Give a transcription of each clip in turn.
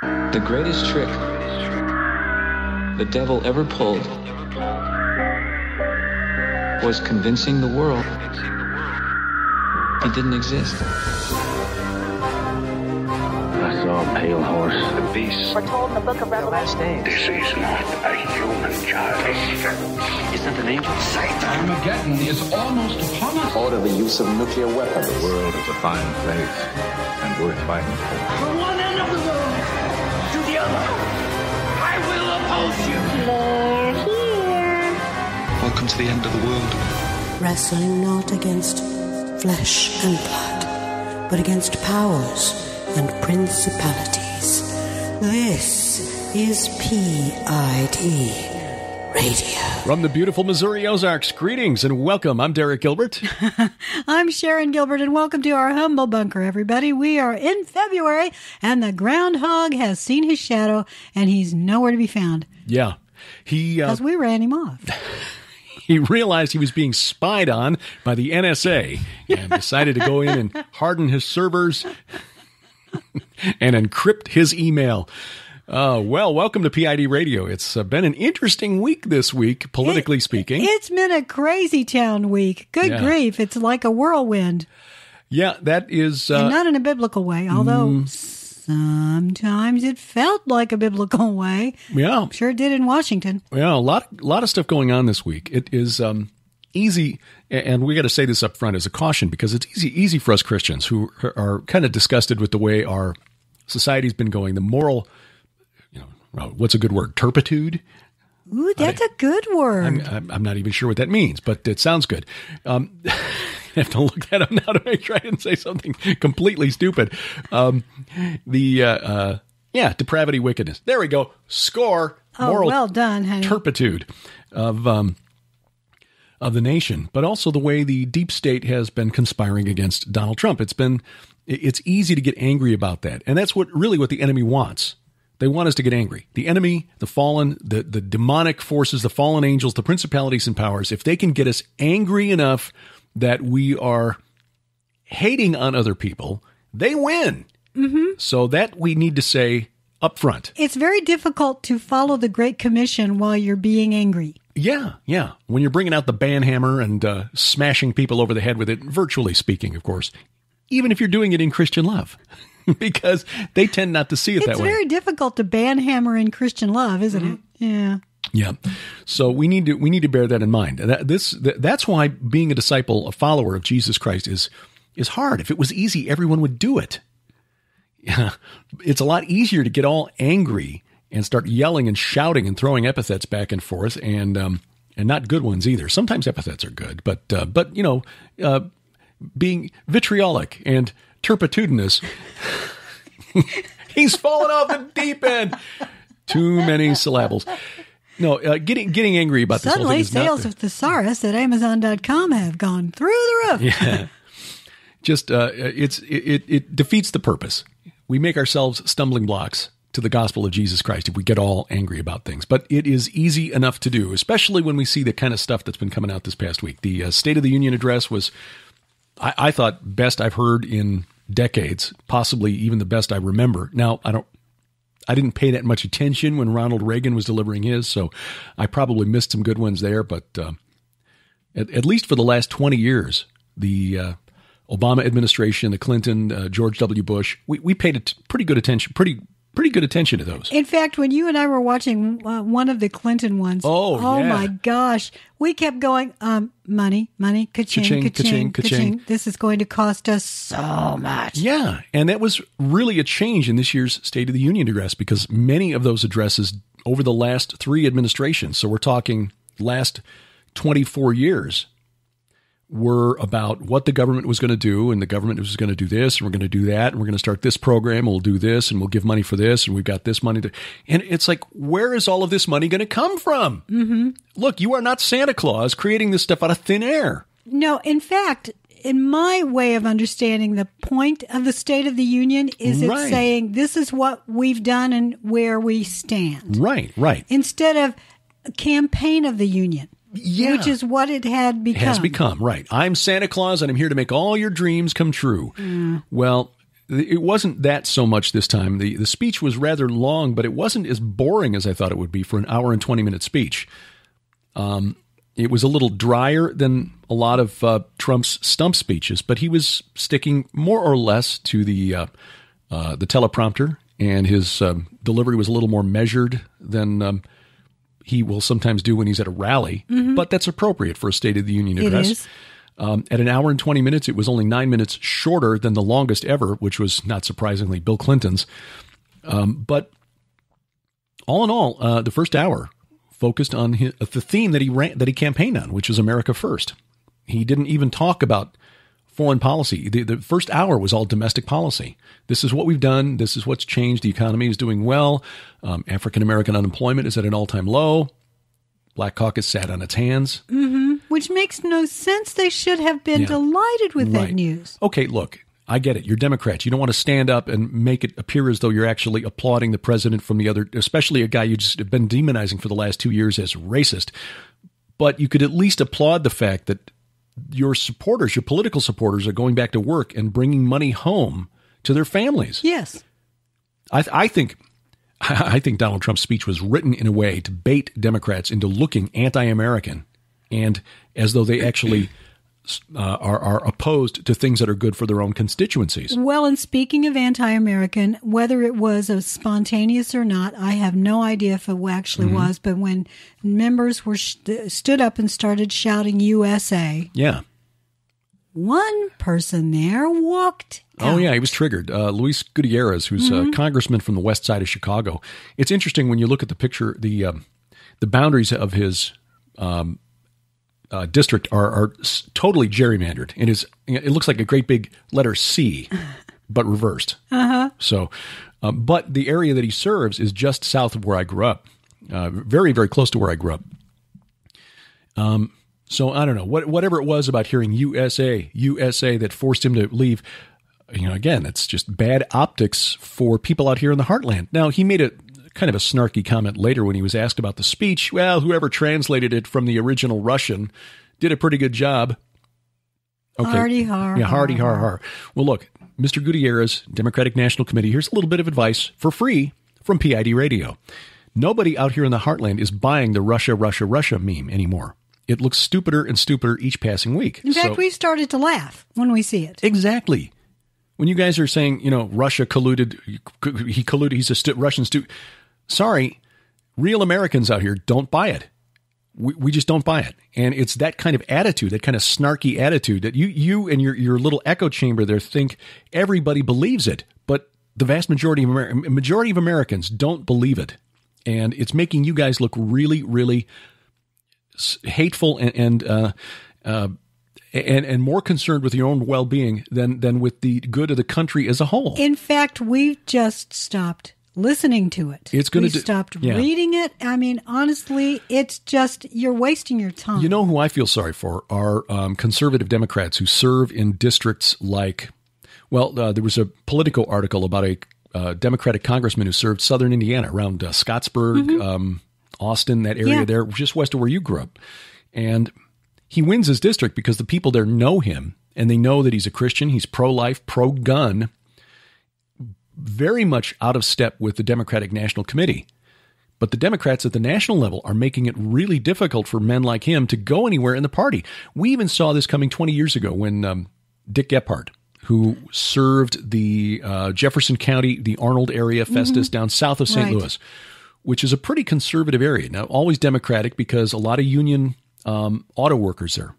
The greatest trick the devil ever pulled was convincing the world he didn't exist. I saw a pale horse. The beast. We're told in the book of Revelation. This is not a human child. Isn't an angel? Armageddon is almost upon us. Order the use of nuclear weapons. The world is a fine place and worth fighting for. From one end of the world to the other, I will oppose you. They're here. Welcome to the end of the world. Wrestling not against flesh and blood, but against powers and principalities. This is P.I.D. Radio. From the beautiful Missouri Ozarks, greetings and welcome. I'm Derek Gilbert. I'm Sharon Gilbert, and welcome to our humble bunker, everybody. We are in February, and the groundhog has seen his shadow, and he's nowhere to be found. Yeah. Because we ran him off. He realized he was being spied on by the NSA and decided to go in and harden his servers and encrypt his email. Well, welcome to PID Radio. It's been an interesting week this week, politically speaking. It's been a crazy town week. Good grief. It's like a whirlwind. Yeah, that is... and not in a biblical way, although sometimes it felt like a biblical way. Yeah. I'm sure it did in Washington. Yeah, a lot of stuff going on this week. It is easy, and we got to say this up front as a caution, because it's easy for us Christians who are kind of disgusted with the way our society's been going, the moral... what's a good word? Turpitude? Ooh, that's a good word. I'm not even sure what that means, but it sounds good. I have to look that up now to make sure I didn't say something completely stupid. Depravity, wickedness. There we go. Score. Moral well done, honey. Turpitude of the nation, but also the way the deep state has been conspiring against Donald Trump. It's easy to get angry about that, and that's what the enemy wants. They want us to get angry. The enemy, the fallen, the demonic forces, the fallen angels, the principalities and powers, if they can get us angry enough that we are hating on other people, they win. Mm-hmm. So that we need to say up front. It's very difficult to follow the Great Commission while you're being angry. Yeah. When you're bringing out the banhammer and smashing people over the head with it, virtually speaking, of course, even if you're doing it in Christian love. Because they tend not to see it that way. It's very difficult to banhammer in Christian love, isn't it? Yeah. Yeah. So we need to bear that in mind. That's why being a disciple, a follower of Jesus Christ is hard. If it was easy, everyone would do it. Yeah. It's a lot easier to get all angry and start yelling and shouting and throwing epithets back and forth, and not good ones either. Sometimes epithets are good, but being vitriolic and turpitudinous. He's fallen off the deep end. Too many syllables. No, getting angry about this whole thing is sales of thesaurus at Amazon.com have gone through the roof. Yeah. Just it defeats the purpose. We make ourselves stumbling blocks to the gospel of Jesus Christ if we get all angry about things. But it is easy enough to do, especially when we see the kind of stuff that's been coming out this past week. The State of the Union address was, I thought, best I've heard in decades, possibly even the best I remember. Now, I didn't pay that much attention when Ronald Reagan was delivering his, so I probably missed some good ones there. But at least for the last 20 years, the Obama administration, the Clinton, George W. Bush, we paid pretty good attention to those. In fact, when you and I were watching one of the Clinton ones, oh my gosh, we kept going, money, ka-ching. This is going to cost us so much. Yeah, and that was really a change in this year's State of the Union address, because many of those addresses over the last 3 administrations, so we're talking last 24 years, were about what the government was going to do, and the government was going to do this, and we're going to do that, and we're going to start this program, and we'll do this, and we'll give money for this, and we've got this money. And it's like, where is all of this money going to come from? Mm-hmm. Look, you are not Santa Claus creating this stuff out of thin air. No, in fact, in my way of understanding, the point of the State of the Union is it's saying this is what we've done and where we stand. Right. Instead of a campaign of the Union. Yeah. Which is what it had become. It has become, right. I'm Santa Claus, and I'm here to make all your dreams come true. Well, it wasn't that so much this time. The speech was rather long, but it wasn't as boring as I thought it would be for an hour and 20-minute speech. It was a little drier than a lot of Trump's stump speeches, but he was sticking more or less to the teleprompter, and his delivery was a little more measured than he will sometimes do when he's at a rally. Mm-hmm. But that's appropriate for a State of the Union address. It is. At an hour and 20 minutes, it was only 9 minutes shorter than the longest ever, which was, not surprisingly, Bill Clinton's. But all in all, the first hour focused on the theme that he campaigned on, which was America First. He didn't even talk about foreign policy. The first hour was all domestic policy. This is what we've done. This is what's changed. The economy is doing well. African-American unemployment is at an all-time low. Black Caucus sat on its hands. Mm-hmm. Which makes no sense. They should have been delighted with that news. Okay, look, I get it. You're Democrats. You don't want to stand up and make it appear as though you're actually applauding the president from the other, especially a guy you just have been demonizing for the last 2 years as racist. But you could at least applaud the fact that your supporters, your political supporters, are going back to work and bringing money home to their families. Yes. I think Donald Trump's speech was written in a way to bait Democrats into looking anti-American and as though they actually are opposed to things that are good for their own constituencies. Well, and speaking of anti-American, whether it was spontaneous or not, I have no idea if it actually was, but when members were stood up and started shouting USA, one person there walked out. Oh, yeah, he was triggered. Luis Gutierrez, who's a congressman from the west side of Chicago. It's interesting when you look at the picture, the boundaries of his district are totally gerrymandered. It looks like a great big letter C, but reversed. So, but the area that he serves is just south of where I grew up, very, very close to where I grew up. So I don't know, whatever it was about hearing USA that forced him to leave. Again, it's just bad optics for people out here in the heartland. Now, he made a kind of a snarky comment later when he was asked about the speech. Well, whoever translated it from the original Russian did a pretty good job. Okay. Hardy har. Yeah, hardy har har. Well, look, Mr. Gutierrez, Democratic National Committee, here's a little bit of advice for free from P.I.D. Radio. Nobody out here in the heartland is buying the Russia, Russia, Russia meme anymore. It looks stupider and stupider each passing week. In fact, we started to laugh when we see it. Exactly. When you guys are saying, Russia colluded, he colluded, he's a Russian student. Sorry, real Americans out here don't buy it. We just don't buy it. And it's that kind of attitude, that kind of snarky attitude that you and your little echo chamber there think everybody believes it. But the vast majority of Americans don't believe it. And it's making you guys look really, really hateful and more concerned with your own well-being than with the good of the country as a whole. In fact, we've just stopped listening to it. We stopped reading it. I mean, honestly, it's just, you're wasting your time. You know who I feel sorry for are conservative Democrats who serve in districts like, there was a Politico article about a Democratic congressman who served southern Indiana around Scottsburg, Austin, that area there, just west of where you grew up. And he wins his district because the people there know him and they know that he's a Christian. He's pro-life, pro-gun, very much out of step with the Democratic National Committee. But the Democrats at the national level are making it really difficult for men like him to go anywhere in the party. We even saw this coming 20 years ago when Dick Gephardt, who served the Jefferson County, the Arnold area, Festus, down south of St. Louis, which is a pretty conservative area. Now, always Democratic because a lot of union auto workers there.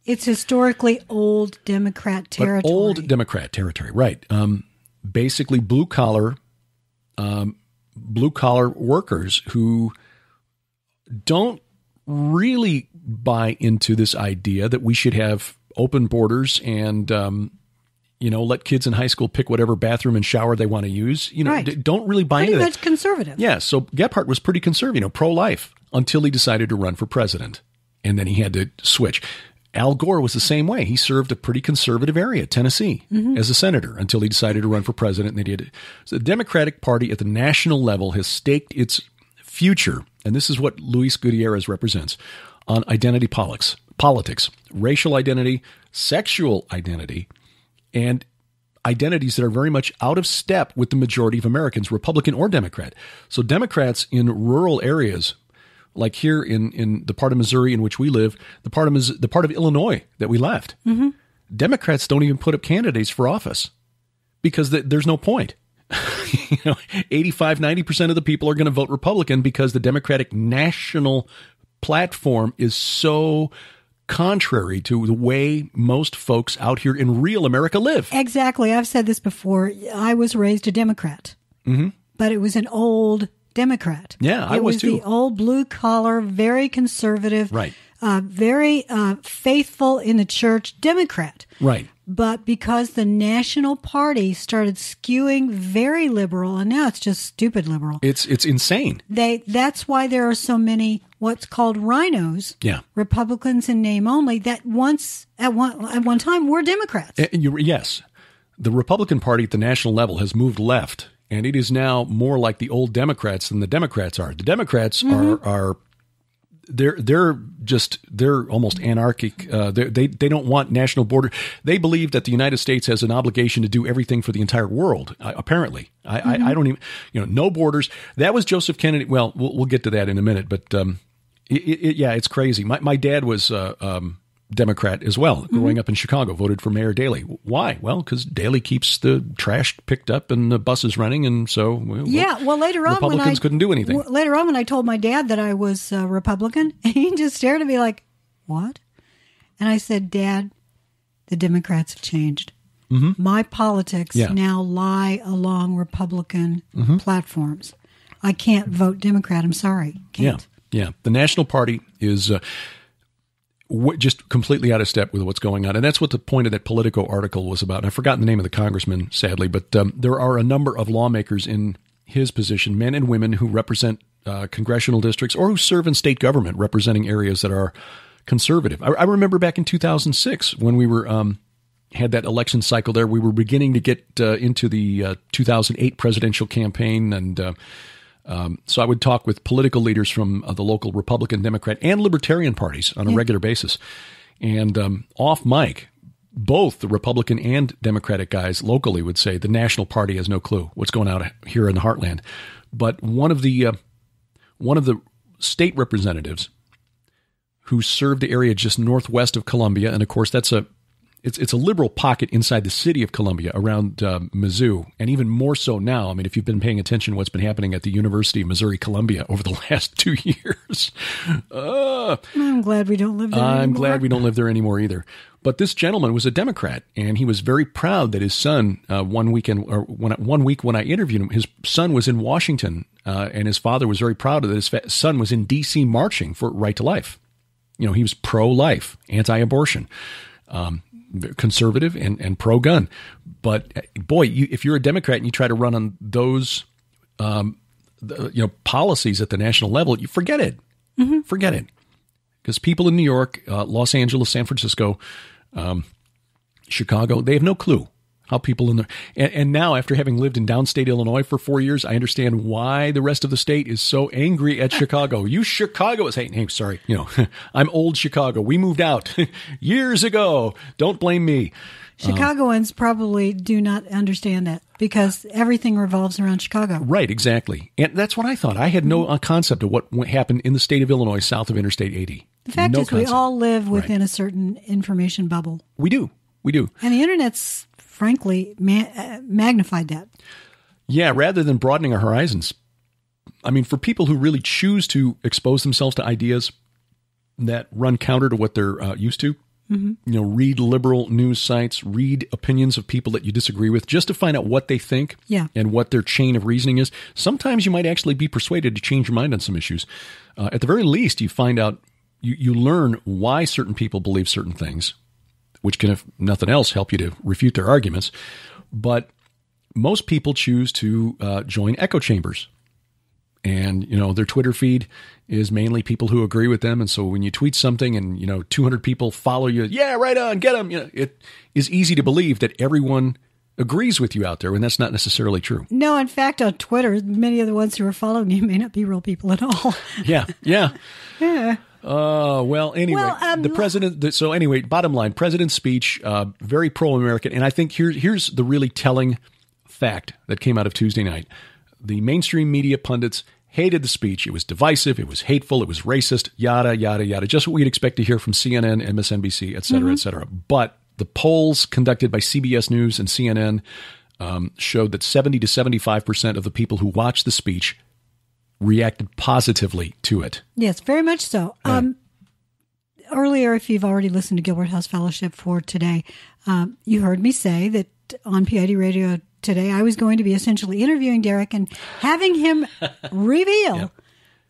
It's historically old Democrat territory. But old Democrat territory, right. Basically blue-collar workers who don't really buy into this idea that we should have open borders and let kids in high school pick whatever bathroom and shower they want to use. Don't really buy into that. That's conservative. Yeah, so Gephardt was pretty conservative, pro-life, until he decided to run for president. And then he had to switch. Al Gore was the same way. He served a pretty conservative area, Tennessee, as a senator until he decided to run for president. And they did. So the Democratic Party at the national level has staked its future, and this is what Luis Gutierrez represents, on identity politics, racial identity, sexual identity. And identities that are very much out of step with the majority of Americans, Republican or Democrat. So Democrats in rural areas, like here in the part of Missouri in which we live, the part of Illinois that we left, Democrats don't even put up candidates for office because there's no point. 85, 90% of the people are going to vote Republican because the Democratic national platform is so contrary to the way most folks out here in real America live. Exactly. I've said this before. I was raised a Democrat, but it was an old Democrat. Yeah, I was too. It was the old blue collar, very conservative, right. Very faithful in the church Democrat. Right. But because the National Party started skewing very liberal, and now it's just stupid liberal. It's insane. That's why there are so many what's called rhinos, Republicans in name only, that at one time were Democrats. Yes. The Republican Party at the national level has moved left, and it is now more like the old Democrats than the Democrats are. The Democrats are they're almost anarchic. They don't want national border. They believe that the United States has an obligation to do everything for the entire world. Apparently, I don't even, no borders. That was Joseph Kennedy. Well, we'll get to that in a minute, but it's crazy. My dad was Democrat as well, growing up in Chicago, voted for Mayor Daley. Why? Well, because Daley keeps the trash picked up and the buses running, and so later on, Republicans couldn't do anything. Later on, when I told my dad that I was Republican, he just stared at me like, "What?" And I said, "Dad, the Democrats have changed. My politics now lie along Republican platforms. I can't vote Democrat. I'm sorry, can't." Yeah. The National Party is just completely out of step with what's going on. And that's what the point of that Politico article was about. And I've forgotten the name of the congressman, sadly, but there are a number of lawmakers in his position, men and women who represent congressional districts or who serve in state government representing areas that are conservative. I remember back in 2006 when we were had that election cycle there, we were beginning to get into the 2008 presidential campaign, and so I would talk with political leaders from the local Republican, Democrat, and Libertarian parties on a regular basis. And off mic, both the Republican and Democratic guys locally would say the National Party has no clue what's going on here in the heartland. But one of the state representatives who served the area just northwest of Columbia, and of course it's a liberal pocket inside the city of Columbia around Mizzou, and even more so now. I mean, if you've been paying attention to what's been happening at the University of Missouri-Columbia over the last 2 years. I'm glad we don't live there anymore. I'm glad we don't live there anymore either. But this gentleman was a Democrat, and he was very proud that his son, one week when I interviewed him, his son was in Washington, and his father was very proud that his son was in D.C. marching for right to life. He was pro-life, anti-abortion. Conservative and pro-gun. But boy, if you're a Democrat and you try to run on those policies at the national level, you forget it. Forget it. Because people in New York, Los Angeles, San Francisco, Chicago, they have no clue how people in there. And now, after having lived in downstate Illinois for 4 years, I understand why the rest of the state is so angry at Chicago. You Chicagoans, hey, sorry, I'm old Chicago. We moved out years ago. Don't blame me. Chicagoans probably do not understand that because everything revolves around Chicago. Right, exactly. And that's what I thought. I had no concept of what happened in the state of Illinois south of Interstate 80. The fact is we all live within a certain information bubble. We do. And the Internet's frankly magnified that. Yeah, rather than broadening our horizons. I mean, for people who really choose to expose themselves to ideas that run counter to what they're used to, read liberal news sites, read opinions of people that you disagree with just to find out what they think and what their chain of reasoning is. Sometimes you might actually be persuaded to change your mind on some issues. At the very least, you find out, you learn why certain people believe certain things, which can, if nothing else, help you to refute their arguments. But most people choose to join echo chambers. And, their Twitter feed is mainly people who agree with them. And so when you tweet something and, 200 people follow you, yeah, right on, get them. It is easy to believe that everyone agrees with you out there, when that's not necessarily true. No, in fact, on Twitter, many of the ones who are following you may not be real people at all. Yeah. Anyway, the president. So anyway, bottom line, president's speech, very pro-American. And I think here's the really telling fact that came out of Tuesday night. The mainstream media pundits hated the speech. It was divisive. It was hateful. It was racist, yada, yada, yada. Just what we'd expect to hear from CNN, MSNBC, et cetera, et cetera. But the polls conducted by CBS News and CNN showed that 70 to 75% of the people who watched the speech reacted positively to it. Yes, very much so. Earlier, if you've already listened to Gilbert House Fellowship for today, you heard me say that on P.I.D. Radio today, I was going to be essentially interviewing Derek and having him reveal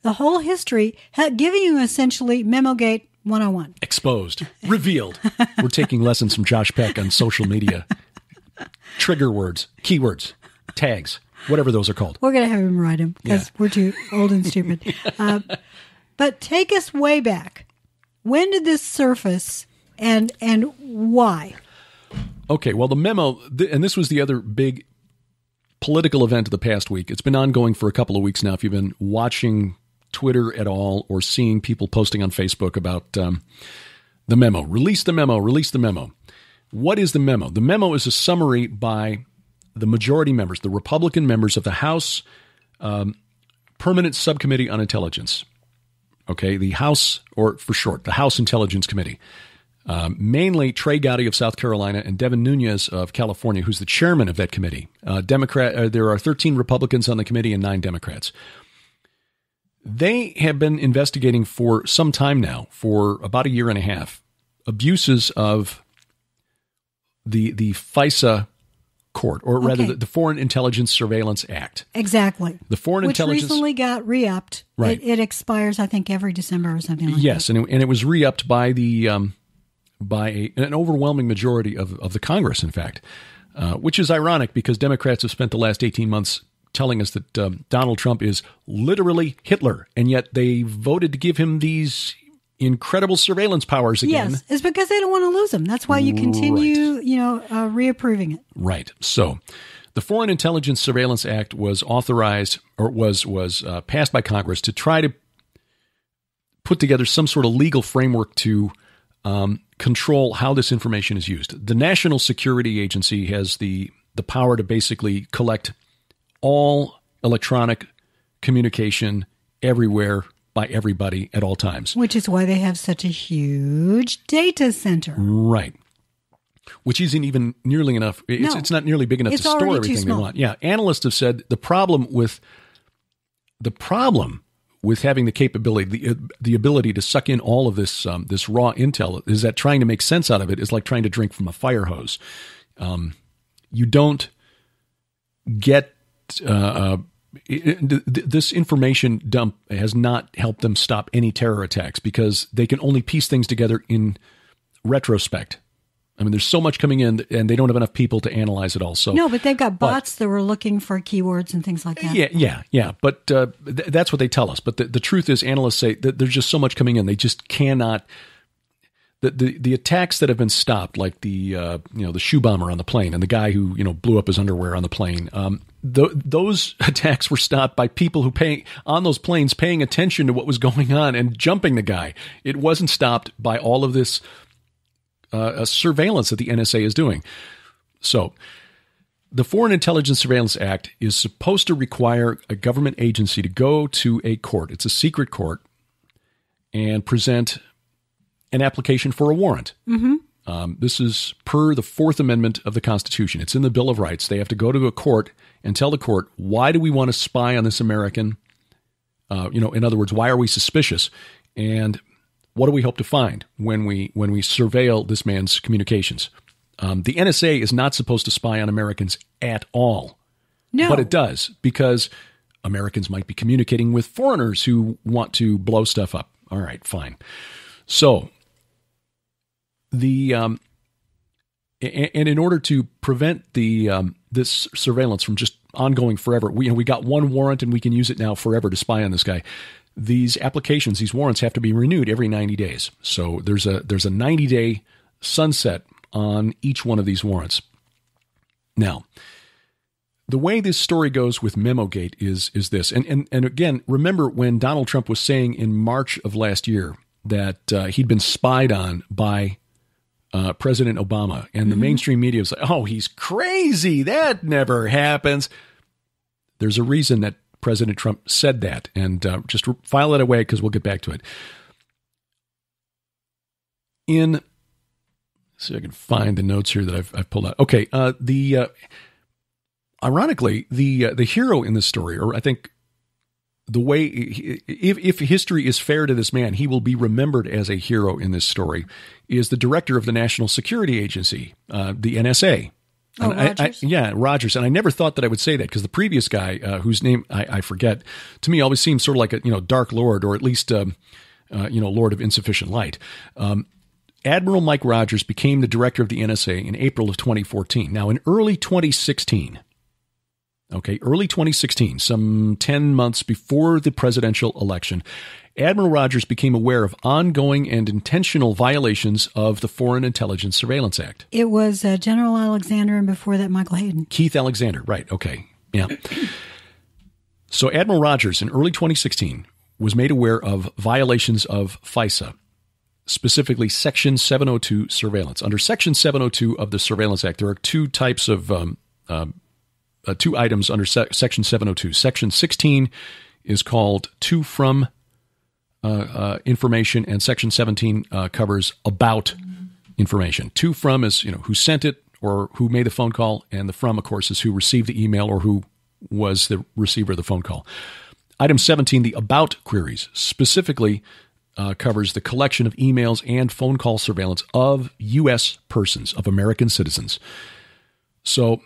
the whole history, giving you essentially Memogate 101. Exposed. Revealed. We're taking lessons from Josh Peck on social media. Trigger words, keywords, tags, whatever those are called. We're going to have him write them because we're too old and stupid. But take us way back. When did this surface and why? Okay, well, the memo, and this was the other big political event of the past week. It's been ongoing for a couple of weeks now. If you've been watching Twitter at all or seeing people posting on Facebook about the memo. Release the memo, release the memo. What is the memo? The memo is a summary by the majority members, the Republican members of the House Permanent Subcommittee on Intelligence. Okay, the House, or for short, the House Intelligence Committee. Mainly Trey Gowdy of South Carolina and Devin Nunes of California, who's the chairman of that committee. There are 13 Republicans on the committee and 9 Democrats. They have been investigating for some time now, for about a year and a half, abuses of the FISA court, or rather the Foreign Intelligence Surveillance Act. Exactly. The Foreign Intelligence... Which recently got re-upped. Right. It expires, I think, every December or something like that. Yes, and it was re-upped by an overwhelming majority of the Congress, in fact, which is ironic because Democrats have spent the last 18 months telling us that Donald Trump is literally Hitler, and yet they voted to give him these incredible surveillance powers again. Yes, it's because they don't want to lose him. That's why you continue, reapproving it. Right. So the Foreign Intelligence Surveillance Act was authorized, or was passed by Congress to try to put together some sort of legal framework to control how this information is used. The National Security Agency has the power to basically collect all electronic communication everywhere by everybody at all times. Which is why they have such a huge data center. Right. Which isn't even nearly enough. It's not nearly big enough to store everything they want. Yeah. Analysts have said the problem with having the capability, the ability to suck in all of this raw intel is that trying to make sense out of it is like trying to drink from a fire hose. You don't get this information dump has not helped them stop any terror attacks because they can only piece things together in retrospect. I mean, there's so much coming in, and they don't have enough people to analyze it all. So no, but they've got bots that were looking for keywords and things like that. Yeah. But that's what they tell us. But the truth is, analysts say that there's just so much coming in, they just cannot. The attacks that have been stopped, like the shoe bomber on the plane and the guy who blew up his underwear on the plane, those attacks were stopped by people who on those planes paying attention to what was going on and jumping the guy. It wasn't stopped by all of this surveillance that the NSA is doing. So the Foreign Intelligence Surveillance Act is supposed to require a government agency to go to a court. It's a secret court and present an application for a warrant. Mm-hmm. This is per the Fourth Amendment of the Constitution. It's in the Bill of Rights. They have to go to a court and tell the court, why do we want to spy on this American? In other words, why are we suspicious? And what do we hope to find when we surveil this man's communications? The NSA is not supposed to spy on Americans at all. No. But it does, because Americans might be communicating with foreigners who want to blow stuff up. All right, fine. So and in order to prevent this surveillance from just ongoing forever, we got one warrant and we can use it now forever to spy on this guy. These applications, these warrants have to be renewed every 90 days. So there's a 90-day sunset on each one of these warrants. Now, the way this story goes with Memogate is this. And again, remember when Donald Trump was saying in March of last year that he'd been spied on by President Obama. And the mainstream media was like, oh, he's crazy. That never happens. There's a reason that President Trump said that. And just file that away because we'll get back to it. Let's see if I can find the notes here that I've pulled out. Okay, ironically, the hero in this story, or I think the way, if history is fair to this man, he will be remembered as a hero in this story, is the director of the National Security Agency, the NSA. Oh, Rogers? Rogers. And I never thought that I would say that because the previous guy, whose name I forget, to me always seemed sort of like a Dark Lord, or at least Lord of insufficient light. Admiral Mike Rogers became the director of the NSA in April of 2014. Now, in early 2016, some 10 months before the presidential election, Admiral Rogers became aware of ongoing and intentional violations of the Foreign Intelligence Surveillance Act. It was General Alexander, and before that, Michael Hayden. Keith Alexander, right, okay, yeah. So Admiral Rogers, in early 2016, was made aware of violations of FISA, specifically Section 702 surveillance. Under Section 702 of the Surveillance Act, there are two types of two items under Section 702. Section 16 is called to from information, and Section 17 covers about information. To from is who sent it or who made the phone call, and the from, of course, is who received the email or who was the receiver of the phone call. Item 17, the about queries, specifically covers the collection of emails and phone call surveillance of U.S. persons, of American citizens. So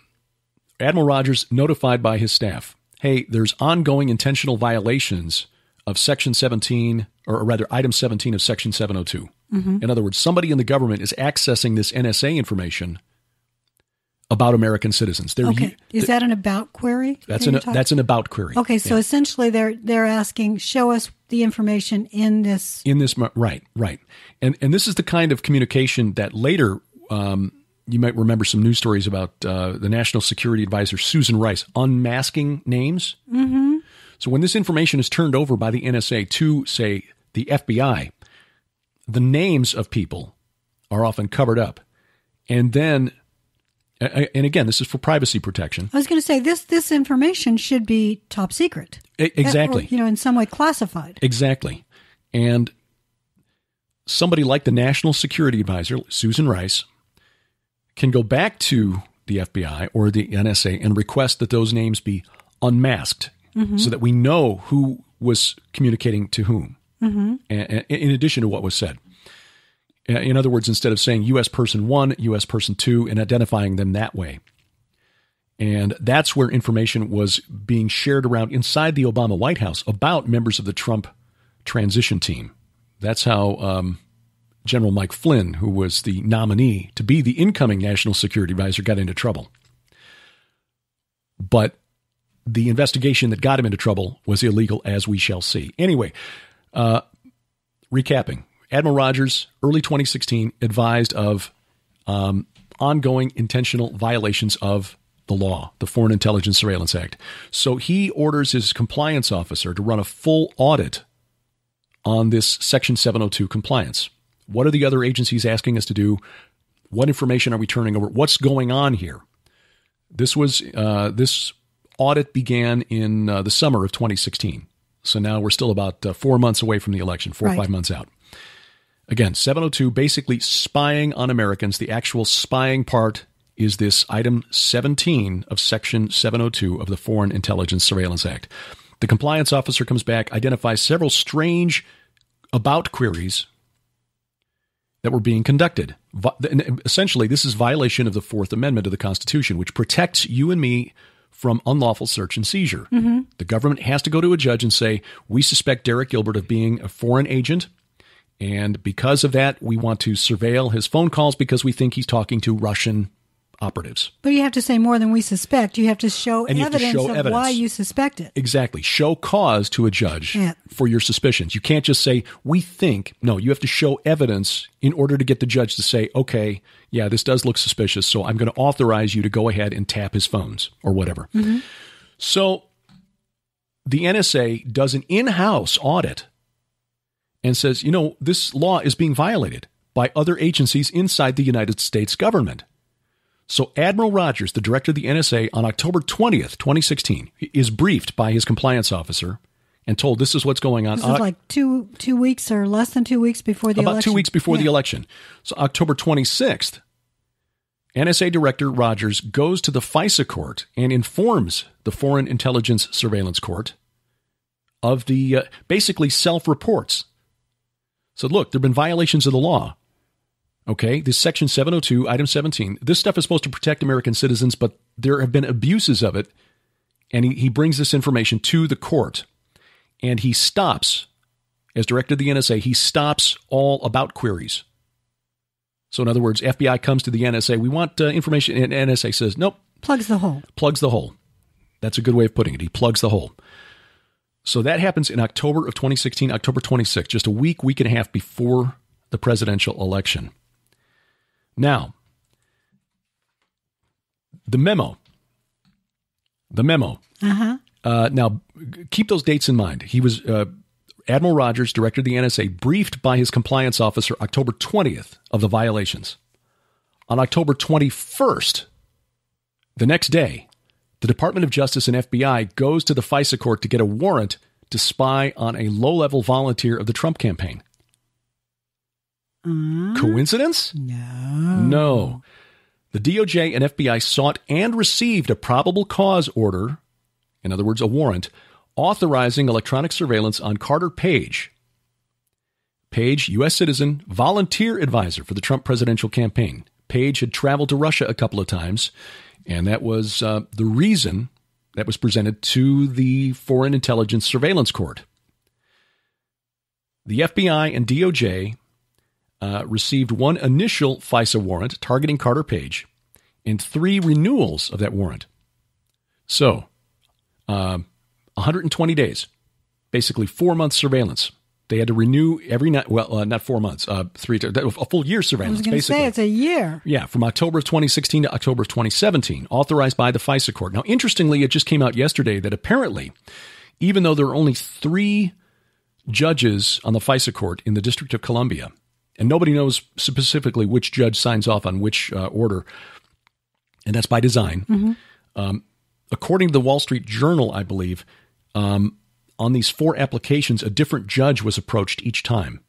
Admiral Rogers notified by his staff, hey, there's ongoing intentional violations of Section 17, or rather Item 17 of Section 702. Mm-hmm. In other words, somebody in the government is accessing this NSA information about American citizens. Is that an about query? That's an about query. Okay, so essentially they're asking, show us the information in this. Right. And this is the kind of communication that later, you might remember some news stories about the National Security Advisor, Susan Rice, unmasking names. Mm-hmm. So when this information is turned over by the NSA to, say, the FBI, the names of people are often covered up. And then, and again, this is for privacy protection. I was going to say, this information should be top secret. Exactly. Or, in some way classified. Exactly. And somebody like the National Security Advisor, Susan Rice, can go back to the FBI or the NSA and request that those names be unmasked, mm-hmm. so that we know who was communicating to whom, mm-hmm. in addition to what was said. In other words, instead of saying U.S. person 1, U.S. person 2, and identifying them that way. And that's where information was being shared around inside the Obama White House about members of the Trump transition team. That's how General Mike Flynn, who was the nominee to be the incoming National Security Advisor, got into trouble. But the investigation that got him into trouble was illegal, as we shall see. Anyway, recapping. Admiral Rogers, early 2016, advised of ongoing intentional violations of the law, the Foreign Intelligence Surveillance Act. So he orders his compliance officer to run a full audit on this Section 702 compliance. What are the other agencies asking us to do? What information are we turning over? What's going on here? This audit began in the summer of 2016. So now we're still about 4 months away from the election, 4 or 5 months out. Again, 702, basically spying on Americans. The actual spying part is this item 17 of Section 702 of the Foreign Intelligence Surveillance Act. The compliance officer comes back, identifies several strange about queries that were being conducted. Essentially, this is violation of the Fourth Amendment of the Constitution, which protects you and me from unlawful search and seizure. Mm-hmm. The government has to go to a judge and say, we suspect Derek Gilbert of being a foreign agent, and because of that, we want to surveil his phone calls because we think he's talking to Russian operatives. But you have to say more than we suspect. You have to show evidence of why you suspect it. Exactly. Show cause to a judge for your suspicions. You can't just say, we think. No, you have to show evidence in order to get the judge to say, okay, yeah, this does look suspicious, so I'm going to authorize you to go ahead and tap his phones or whatever. Mm-hmm. So the NSA does an in-house audit and says, this law is being violated by other agencies inside the United States government. So Admiral Rogers, the director of the NSA, on October 20th, 2016, is briefed by his compliance officer and told this is what's going on. This is like 2 weeks or less than 2 weeks before the election. About 2 weeks before the election. So October 26th, NSA Director Rogers goes to the FISA court and informs the Foreign Intelligence Surveillance Court of the basically self-reports. So look, there have been violations of the law. Okay, this Section 702, Item 17, this stuff is supposed to protect American citizens, but there have been abuses of it. And he brings this information to the court. And he stops, as director of the NSA, he stops all about queries. So in other words, FBI comes to the NSA, we want information, and NSA says, nope. Plugs the hole. Plugs the hole. That's a good way of putting it. He plugs the hole. So that happens in October of 2016, October 26th, just a week and a half before the presidential election. Now, the memo. Uh-huh. Now, keep those dates in mind. He was Admiral Rogers, director of the NSA, briefed by his compliance officer October 20th of the violations. On October 21st, the next day, the Department of Justice and FBI goes to the FISA court to get a warrant to spy on a low-level volunteer of the Trump campaign. Coincidence? No. The DOJ and FBI sought and received a probable cause order, in other words, a warrant, authorizing electronic surveillance on Carter Page. Page, U.S. citizen, volunteer advisor for the Trump presidential campaign. Page had traveled to Russia a couple of times, and that was the reason that was presented to the Foreign Intelligence Surveillance Court. The FBI and DOJ received one initial FISA warrant targeting Carter Page and 3 renewals of that warrant. So, 120 days, basically 4 months surveillance. They had to renew every night. Well, not 4 months, a full year surveillance. I was going to say it's a year. Yeah, from October of 2016 to October of 2017, authorized by the FISA court. Now, interestingly, it just came out yesterday that apparently, even though there are only 3 judges on the FISA court in the District of Columbia, and nobody knows specifically which judge signs off on which order, and that's by design. Mm-hmm. According to the Wall Street Journal, I believe, on these 4 applications, a different judge was approached each time.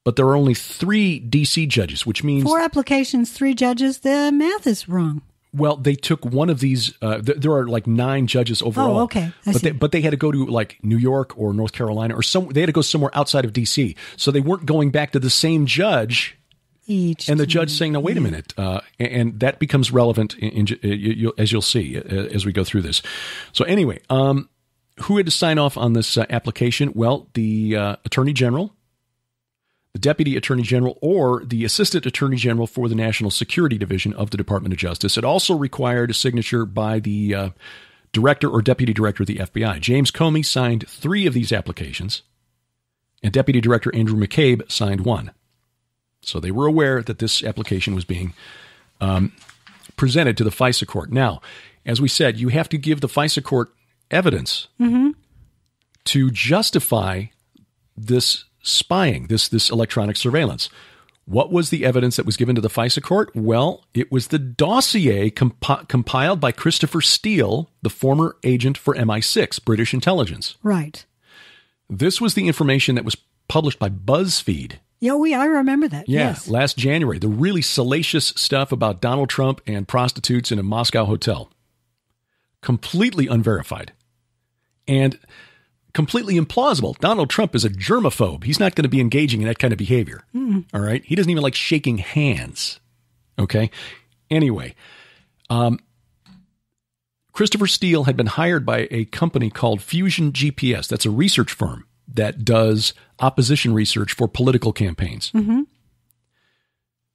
But there are only 3 D.C. judges, which means 4 applications, 3 judges. The math is wrong. Well, they took one of these. There are like 9 judges overall. Oh, okay. But they had to go to like New York or North Carolina or they had to go somewhere outside of D.C. So they weren't going back to the same judge. And the judge saying, "No, wait a minute," and that becomes relevant as you'll see as we go through this. So anyway, who had to sign off on this application? Well, the Attorney General, the Deputy Attorney General, or the Assistant Attorney General for the National Security Division of the Department of Justice. It also required a signature by the Director or Deputy Director of the FBI. James Comey signed 3 of these applications, and Deputy Director Andrew McCabe signed 1. So they were aware that this application was being presented to the FISA court. Now, as we said, you have to give the FISA court evidence to justify this spying, this electronic surveillance. What was the evidence that was given to the FISA court? Well, it was the dossier compiled by Christopher Steele, the former agent for MI6, British intelligence. Right. This was the information that was published by BuzzFeed. Yeah, I remember that. Yeah, yes. Last January, the really salacious stuff about Donald Trump and prostitutes in a Moscow hotel. Completely unverified and completely implausible. Donald Trump is a germaphobe. He's not going to be engaging in that kind of behavior. All right. He doesn't even like shaking hands. Okay. Anyway, Christopher Steele had been hired by a company called Fusion GPS. That's a research firm that does opposition research for political campaigns. Mm-hmm.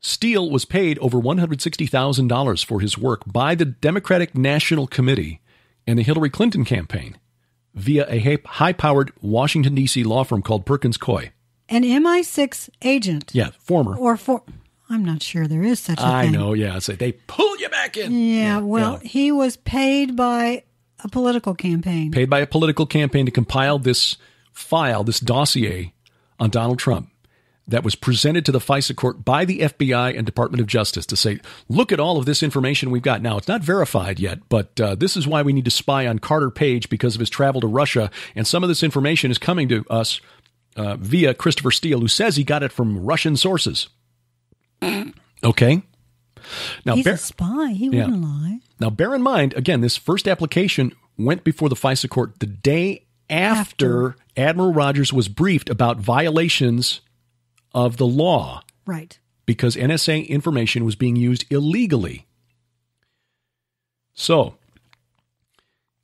Steele was paid over $160,000 for his work by the Democratic National Committee and the Hillary Clinton campaign via a high-powered Washington, D.C. law firm called Perkins Coie. An MI6 agent. Yeah, former. I'm not sure there is such a thing. I know, yeah. So they pull you back in. Yeah, he was paid by a political campaign. Paid by a political campaign to compile this file, this dossier on Donald Trump that was presented to the FISA court by the FBI and Department of Justice to say, look at all of this information we've got. Now, it's not verified yet, but this is why we need to spy on Carter Page because of his travel to Russia. And some of this information is coming to us via Christopher Steele, who says he got it from Russian sources. Okay. Now, he's a spy. He wouldn't lie. Now, bear in mind, again, this first application went before the FISA court the day after Admiral Rogers was briefed about violations of the law. Right. Because NSA information was being used illegally. So,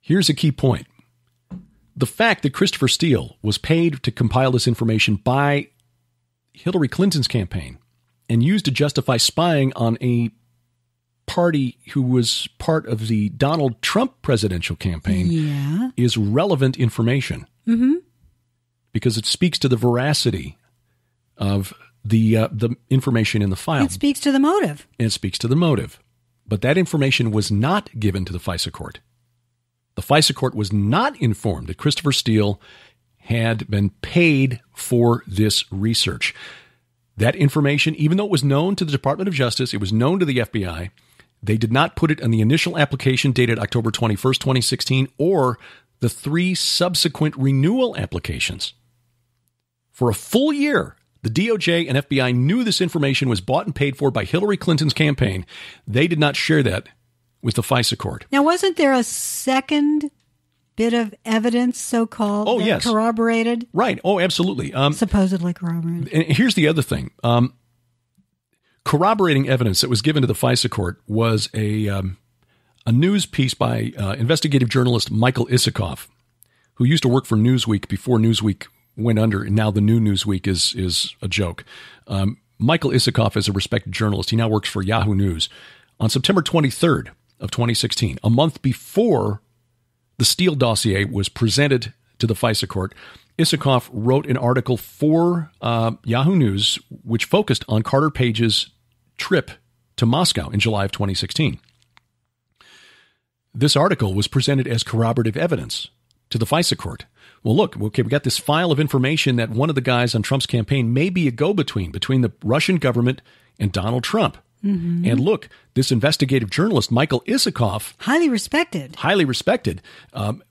here's a key point. The fact that Christopher Steele was paid to compile this information by Hillary Clinton's campaign and used to justify spying on a party who was part of the Donald Trump presidential campaign is relevant information. Mm-hmm. Because it speaks to the veracity of the information in the file. It speaks to the motive. It speaks to the motive. But that information was not given to the FISA court. The FISA court was not informed that Christopher Steele had been paid for this research. That information, even though it was known to the Department of Justice, it was known to the FBI, they did not put it on the initial application dated October 21st, 2016, or the 3 subsequent renewal applications. For a full year, the DOJ and FBI knew this information was bought and paid for by Hillary Clinton's campaign. They did not share that with the FISA court. Now, wasn't there a second bit of evidence, so-called, that corroborated? Right. Oh, absolutely. Supposedly corroborated. And here's the other thing. Corroborating evidence that was given to the FISA court was a news piece by investigative journalist Michael Isikoff, who used to work for Newsweek before Newsweek went under, and now the new Newsweek is a joke. Michael Isikoff is a respected journalist. He now works for Yahoo News. On September 23rd of 2016, a month before the Steele dossier was presented to the FISA court, Isikoff wrote an article for Yahoo News, which focused on Carter Page's trip to Moscow in July of 2016. This article was presented as corroborative evidence to the FISA court. Well, look, okay, we got this file of information that one of the guys on Trump's campaign may be a go-between between the Russian government and Donald Trump. Mm-hmm. And look, this investigative journalist, Michael Isikoff, highly respected,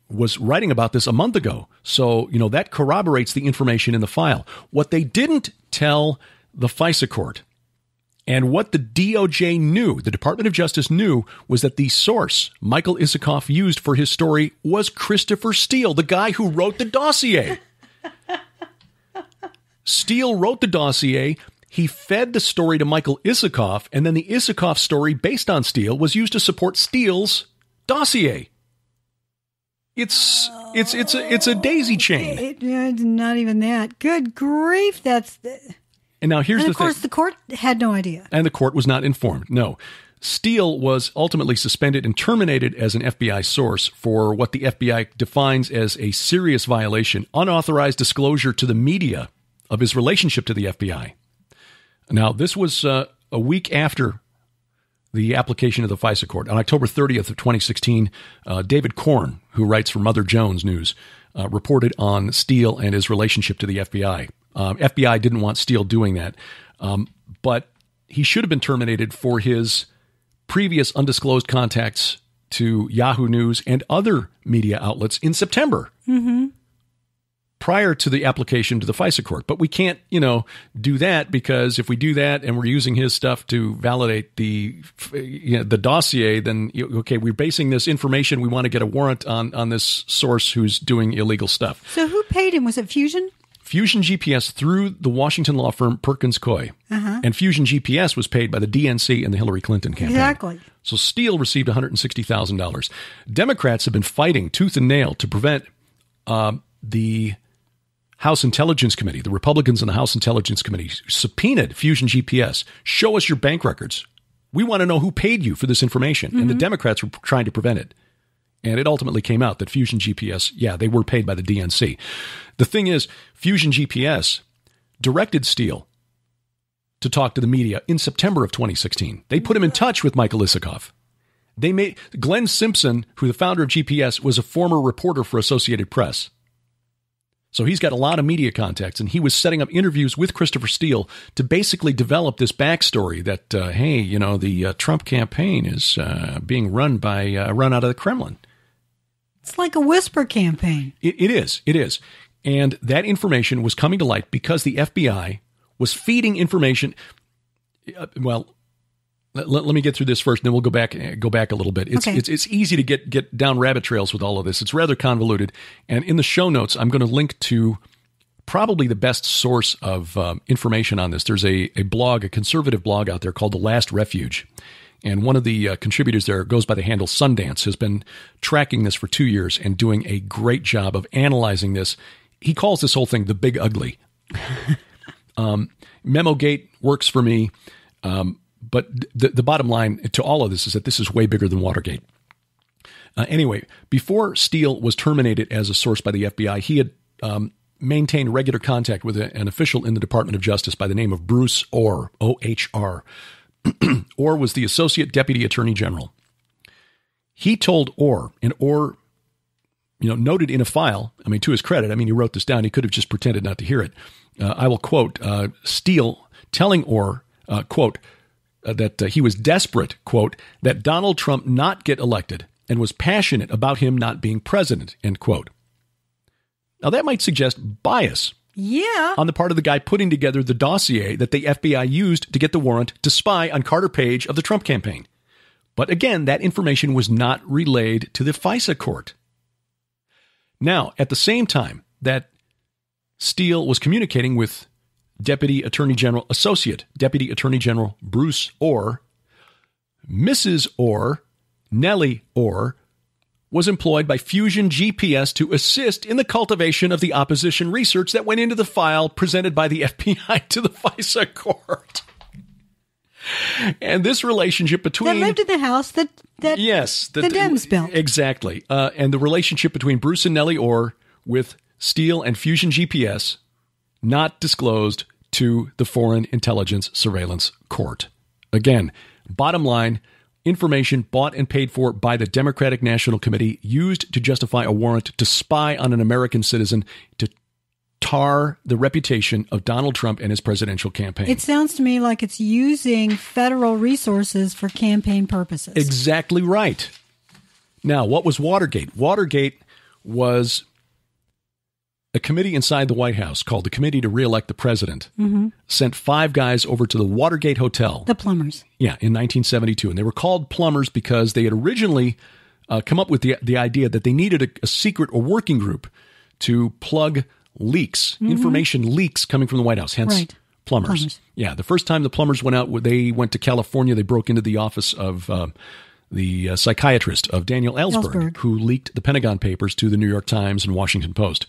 was writing about this a month ago. So, that corroborates the information in the file. What they didn't tell the FISA court, and what the DOJ knew, the Department of Justice knew, was that the source Michael Isikoff used for his story was Christopher Steele, the guy who wrote the dossier. Steele wrote the dossier. He fed the story to Michael Isikoff, and then the Isikoff story based on Steele was used to support Steele's dossier. It's a daisy chain. It's not even that. Good grief, that's... And now here's the thing. Of course, the court had no idea. And the court was not informed. No. Steele was ultimately suspended and terminated as an FBI source for what the FBI defines as a serious violation, unauthorized disclosure to the media of his relationship to the FBI. Now, this was a week after the application of the FISA court. On October 30th of 2016, David Korn, who writes for Mother Jones News, reported on Steele and his relationship to the FBI. FBI didn't want Steele doing that, but he should have been terminated for his previous undisclosed contacts to Yahoo News and other media outlets in September, prior to the application to the FISA court. But we can't, do that, because if we do that and we're using his stuff to validate the dossier, then, we're basing this information. We want to get a warrant on this source who's doing illegal stuff. So who paid him? Was it Fusion? Fusion GPS through the Washington law firm Perkins Coie. And Fusion GPS was paid by the DNC and the Hillary Clinton campaign. Exactly. So Steele received $160,000. Democrats have been fighting tooth and nail to prevent the House Intelligence Committee, the Republicans in the House Intelligence Committee, subpoenaed Fusion GPS. Show us your bank records. We want to know who paid you for this information. And the Democrats were trying to prevent it. And it ultimately came out that Fusion GPS, they were paid by the DNC. The thing is, Fusion GPS directed Steele to talk to the media in September of 2016. They put him in touch with Michael Isikoff. They made Glenn Simpson, who the founder of GPS, was a former reporter for Associated Press. So he's got a lot of media contacts, and he was setting up interviews with Christopher Steele to basically develop this backstory that, hey, the Trump campaign is being run out of the Kremlin. It's like a whisper campaign. It is. And that information was coming to light because the FBI was feeding information. Let me get through this first, and then we'll go back a little bit. It's easy to get down rabbit trails with all of this. It's rather convoluted. And in the show notes, I'm going to link to probably the best source of information on this. There's a blog, a conservative blog out there called The Last Refuge. And one of the contributors there goes by the handle Sundance, has been tracking this for 2 years and doing a great job of analyzing this. He calls this whole thing the Big Ugly. Memogate works for me. But the bottom line to all of this is that this is way bigger than Watergate. Anyway, before Steele was terminated as a source by the FBI, he had maintained regular contact with an official in the Department of Justice by the name of Bruce Orr, O-H-R. Orr was the Associate Deputy Attorney General. He told Orr, and Orr, noted in a file, to his credit, he wrote this down. He could have just pretended not to hear it. I will quote Steele telling Orr, quote, that he was desperate, quote, that Donald Trump not get elected and was passionate about him not being president, end quote. Now, that might suggest bias. Yeah. On the part of the guy putting together the dossier that the FBI used to get the warrant to spy on Carter Page of the Trump campaign. But again, that information was not relayed to the FISA court. Now, at the same time that Steele was communicating with Associate Deputy Attorney General Bruce Orr, Mrs. Orr, Nellie Orr, was employed by Fusion GPS to assist in the cultivation of the opposition research that went into the file presented by the FBI to the FISA court. And this relationship between... That lived in the house that yes, the Dems built. Exactly. And the relationship between Bruce and Nellie Orr with Steele and Fusion GPS, not disclosed to the Foreign Intelligence Surveillance Court. Again, bottom line, information bought and paid for by the Democratic National Committee used to justify a warrant to spy on an American citizen to tar the reputation of Donald Trump and his presidential campaign. It sounds to me like it's using federal resources for campaign purposes. Exactly right. Now, what was Watergate? Watergate was a committee inside the White House called the Committee to Re-elect the President, sent 5 guys over to the Watergate Hotel. The plumbers. Yeah, in 1972. And they were called plumbers because they had originally come up with the idea that they needed a secret or working group to plug leaks, information leaks coming from the White House, hence plumbers. Yeah, the first time the plumbers went out, they went to California, they broke into the office of the psychiatrist of Daniel Ellsberg, who leaked the Pentagon Papers to the New York Times and Washington Post.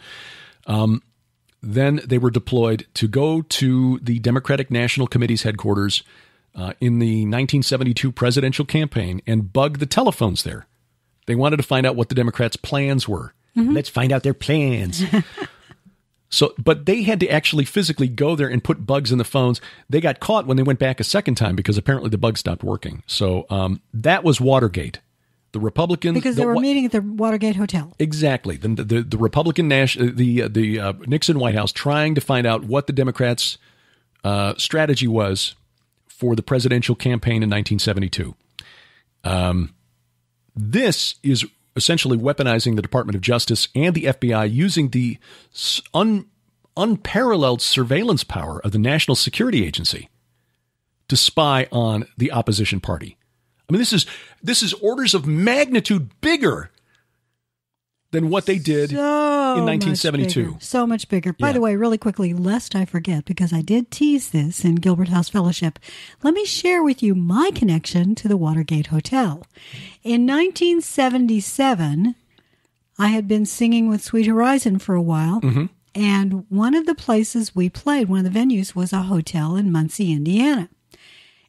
Then they were deployed to go to the Democratic National Committee's headquarters in the 1972 presidential campaign and bug the telephones there. They wanted to find out what the Democrats' plans were. Let's find out their plans. But they had to actually physically go there and put bugs in the phones. They got caught when they went back a second time because apparently the bugs stopped working. So that was Watergate. The Republicans, because they were meeting at the Watergate Hotel. Exactly. The Republican the Nixon White House trying to find out what the Democrats' strategy was for the presidential campaign in 1972. This is essentially weaponizing the Department of Justice and the FBI using the unparalleled surveillance power of the National Security Agency to spy on the opposition party. This is orders of magnitude bigger than what they did in 1972. So much bigger. By the way, really quickly, lest I forget, because I did tease this in Gilbert House Fellowship, let me share with you my connection to the Watergate Hotel. In 1977, I had been singing with Sweet Horizon for a while, and one of the places we played, one of the venues, was a hotel in Muncie, Indiana.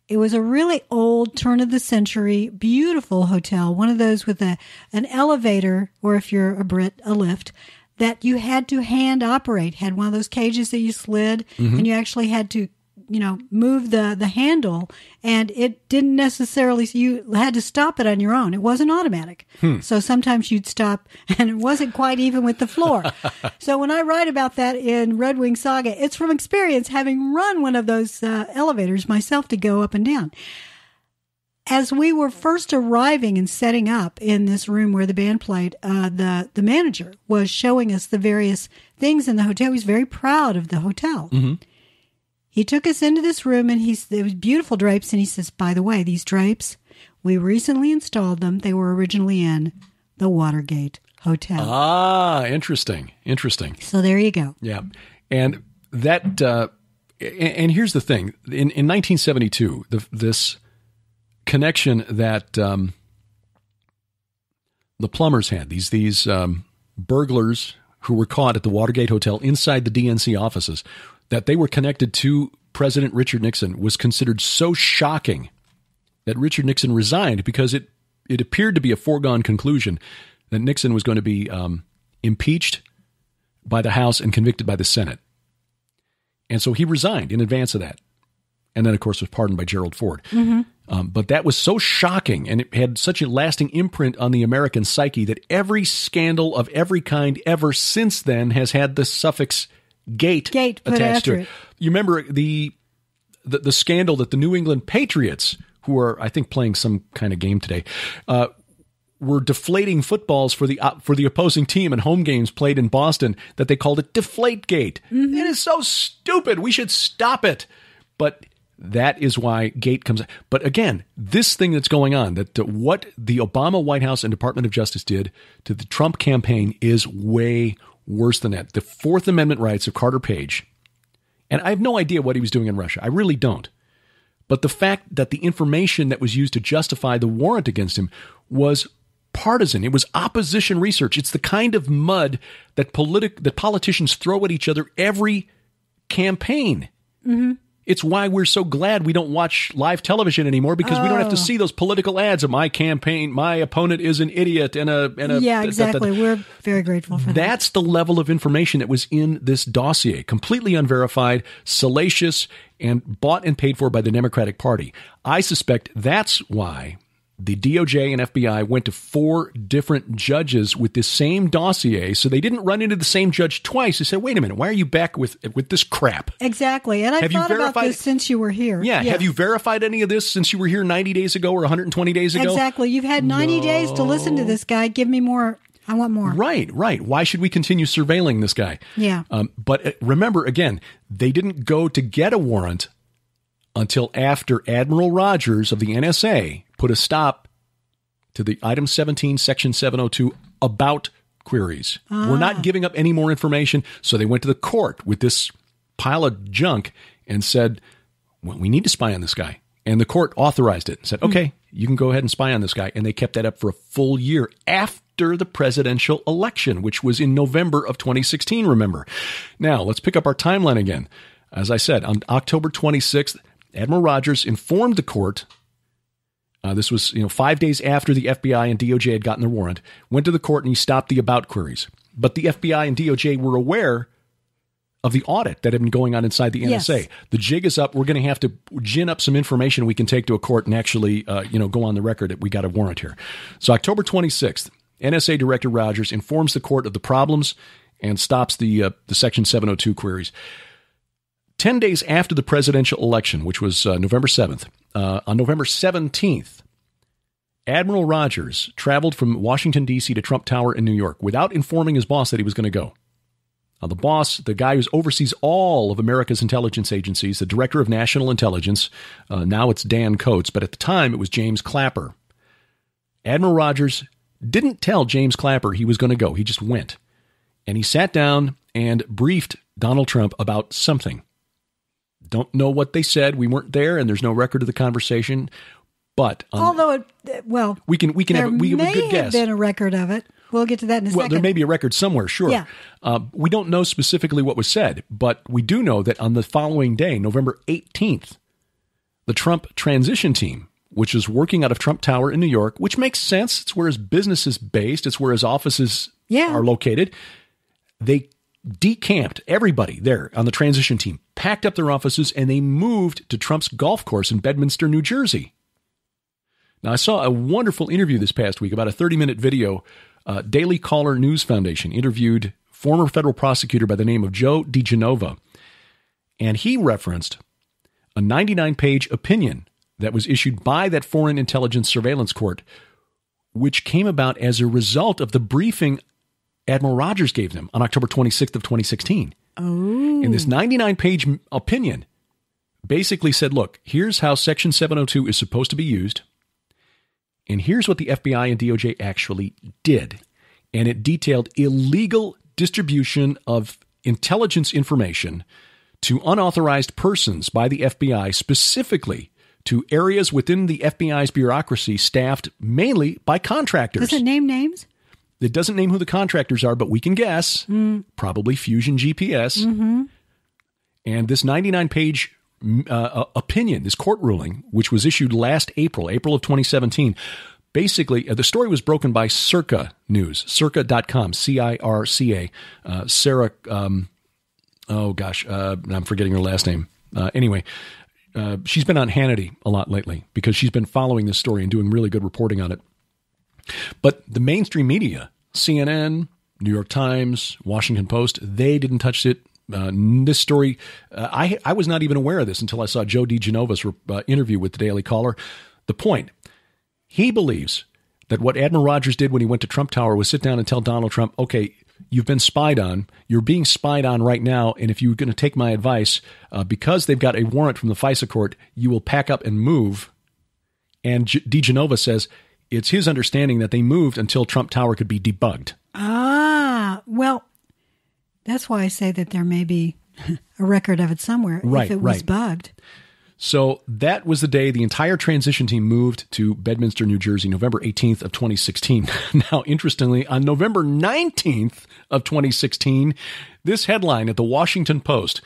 It was a really old, turn-of-the-century, beautiful hotel, one of those with an elevator, or if you're a Brit, a lift, that you had to hand operate. Had one of those cages that you slid, and you actually had to move the handle, and it didn't necessarily, you had to stop it on your own. It wasn't automatic. So sometimes you'd stop and it wasn't quite even with the floor. So when I write about that in Red Wing Saga, it's from experience, having run one of those elevators myself to go up and down. As we were first arriving and setting up in this room where the band played, the manager was showing us the various things in the hotel. He was very proud of the hotel. Mm-hmm. He took us into this room, and there was beautiful drapes, and he says, by the way, these drapes, we recently installed them. They were originally in the Watergate Hotel. Ah, interesting. So there you go. Yeah. And that, and here's the thing. In 1972, this connection that the plumbers had, these burglars who were caught at the Watergate Hotel inside the DNC offices, that they were connected to President Richard Nixon, was considered so shocking that Richard Nixon resigned, because it appeared to be a foregone conclusion that Nixon was going to be impeached by the House and convicted by the Senate. And so he resigned in advance of that. And then, of course, was pardoned by Gerald Ford. Mm-hmm. But that was so shocking, and it had such a lasting imprint on the American psyche, that every scandal of every kind ever since then has had the suffix Gate attached to it. You remember the scandal that the New England Patriots, who are, I think, playing some kind of game today, were deflating footballs for the opposing team in home games played in Boston, that they called it Deflategate. Mm-hmm. It is so stupid. We should stop it. But that is why Gate comes. But again, this thing that's going on, that what the Obama White House and Department of Justice did to the Trump campaign is way worse than that. The Fourth Amendment rights of Carter Page, and I have no idea what he was doing in Russia. I really don't. But the fact that the information that was used to justify the warrant against him was partisan. It was opposition research. It's the kind of mud that politicians throw at each other every campaign. Mm-hmm. It's why we're so glad we don't watch live television anymore, because we don't have to see those political ads of my campaign, my opponent is an idiot, and a yeah, exactly. We're very grateful for that. That's the level of information that was in this dossier, completely unverified, salacious, and bought and paid for by the Democratic Party. I suspect that's why the DOJ and FBI went to 4 different judges with this same dossier, so they didn't run into the same judge twice. They said, wait a minute, why are you back with this crap? Exactly. And I've thought about this since you were here. Yeah. Have you verified any of this since you were here 90 days ago or 120 days ago? Exactly. You've had 90 days to listen to this guy. Give me more. I want more. Right. Why should we continue surveilling this guy? Yeah. But remember, again, they didn't go to get a warrant until after Admiral Rogers of the NSA put a stop to the Item 17, Section 702 about queries. We're not giving up any more information. So they went to the court with this pile of junk and said, well, we need to spy on this guy. And the court authorized it and said, okay, you can go ahead and spy on this guy. And they kept that up for a full year after the presidential election, which was in November of 2016, remember. Now, let's pick up our timeline again. As I said, on October 26th, Admiral Rogers informed the court. This was 5 days after the FBI and DOJ had gotten their warrant, went to the court and he stopped the about queries. But the FBI and DOJ were aware of the audit that had been going on inside the NSA. Yes. The jig is up. We're going to have to gin up some information we can take to a court and actually go on the record that we got a warrant here. So October 26th, NSA Director Rogers informs the court of the problems and stops the Section 702 queries. 10 days after the presidential election, which was November 7th, on November 17th, Admiral Rogers traveled from Washington, D.C. to Trump Tower in New York without informing his boss that he was going to go. Now, the boss, the guy who oversees all of America's intelligence agencies, the Director of National Intelligence, now it's Dan Coates, but at the time it was James Clapper. Admiral Rogers didn't tell James Clapper he was going to go. He just went. And he sat down and briefed Donald Trump about something. Don't know what they said. We weren't there, and there's no record of the conversation. But although we can have a good guess. There may have been a record of it. We'll get to that in a second. Well, there may be a record somewhere, sure. Yeah. We don't know specifically what was said, but we do know that on the following day, November 18th, the Trump transition team, which is working out of Trump Tower in New York, which makes sense. It's where his business is based. It's where his offices are located. They decamped everybody there on the transition team, packed up their offices, and they moved to Trump's golf course in Bedminster, New Jersey. Now, I saw a wonderful interview this past week, about a 30-minute video. Daily Caller News Foundation interviewed former federal prosecutor by the name of Joe DiGenova, and he referenced a 99-page opinion that was issued by that Foreign Intelligence Surveillance Court, which came about as a result of the briefing Admiral Rogers gave them on October 26th of 2016. Oh. And this 99-page opinion basically said, look, here's how Section 702 is supposed to be used, and here's what the FBI and DOJ actually did. And it detailed illegal distribution of intelligence information to unauthorized persons by the FBI, specifically to areas within the FBI's bureaucracy staffed mainly by contractors. Does it name names? It doesn't name who the contractors are, but we can guess. Probably Fusion GPS. Mm-hmm. And this 99-page opinion, this court ruling, which was issued last April of 2017, basically, the story was broken by Circa News, circa.com, C-I-R-C-A. Sarah, I'm forgetting her last name. Anyway, she's been on Hannity a lot lately because she's been following this story and doing really good reporting on it. But the mainstream media, CNN, New York Times, Washington Post, they didn't touch it. This story, I was not even aware of this until I saw Joe DiGenova's interview with the Daily Caller. The point, he believes that what Admiral Rogers did when he went to Trump Tower was sit down and tell Donald Trump, okay, you've been spied on. You're being spied on right now. And if you're going to take my advice, because they've got a warrant from the FISA court, you will pack up and move. And DiGenova says it's his understanding that they moved until Trump Tower could be debugged. Ah, well, that's why I say that there may be a record of it somewhere if it was bugged. So that was the day the entire transition team moved to Bedminster, New Jersey, November 18th of 2016. Now, interestingly, on November 19th of 2016, this headline at the Washington Post,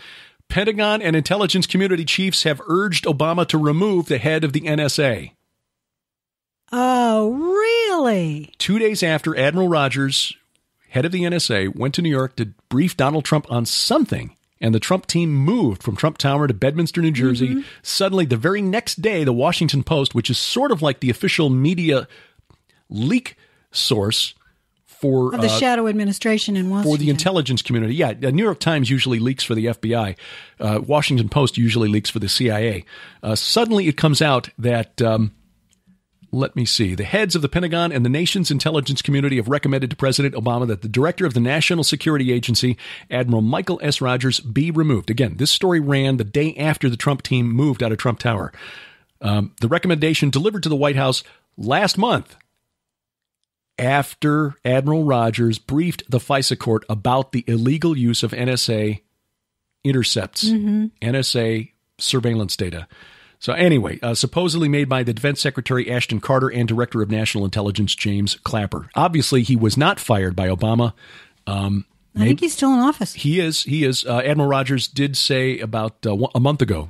Pentagon and intelligence community chiefs have urged Obama to remove the head of the NSA. Oh, really? 2 days after Admiral Rogers, head of the NSA, went to New York to brief Donald Trump on something, and the Trump team moved from Trump Tower to Bedminster, New Jersey. Mm-hmm. Suddenly, the very next day, the Washington Post, which is sort of like the official media leak source for the shadow administration in Washington. For the intelligence community. Yeah, New York Times usually leaks for the FBI. Washington Post usually leaks for the CIA. Suddenly, it comes out that... let me see. The heads of the Pentagon and the nation's intelligence community have recommended to President Obama that the director of the National Security Agency, Admiral Michael S. Rogers, be removed. Again, this story ran the day after the Trump team moved out of Trump Tower. The recommendation delivered to the White House last month after Admiral Rogers briefed the FISA court about the illegal use of NSA intercepts, NSA surveillance data. So anyway, supposedly made by the Defense Secretary Ashton Carter and Director of National Intelligence James Clapper. Obviously, he was not fired by Obama. I think he's still in office. He is. Admiral Rogers did say about a month ago,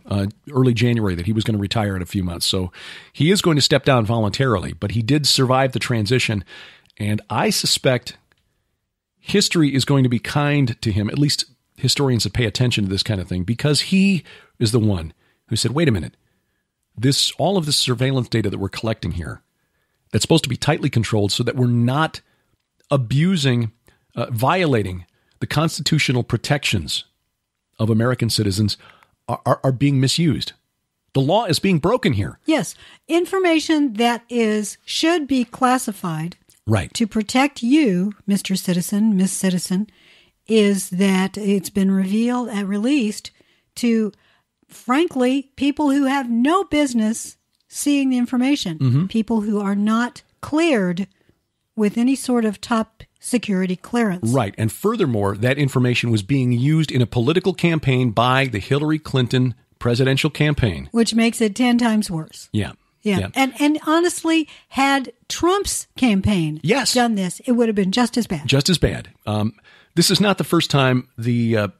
early January, that he was going to retire in a few months. So he is going to step down voluntarily, but he did survive the transition. And I suspect history is going to be kind to him, at least historians that pay attention to this kind of thing, because he is the one who said, wait a minute. All of this surveillance data that we're collecting here, that's supposed to be tightly controlled so that we're not abusing, violating the constitutional protections of American citizens, are being misused. The law is being broken here. Yes. Information that should be classified to protect you, Mr. Citizen, Miss Citizen, is that it's been revealed and released to, frankly, people who have no business seeing the information, people who are not cleared with any sort of top security clearance. Right. And furthermore, that information was being used in a political campaign by the Hillary Clinton presidential campaign. Which makes it 10 times worse. Yeah. And honestly, had Trump's campaign done this, it would have been just as bad. Just as bad. This is not the first time the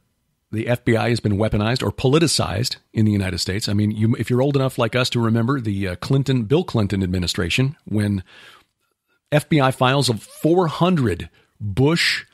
FBI has been weaponized or politicized in the United States. I mean, if you're old enough like us to remember the Bill Clinton administration, when FBI files of 400 Bush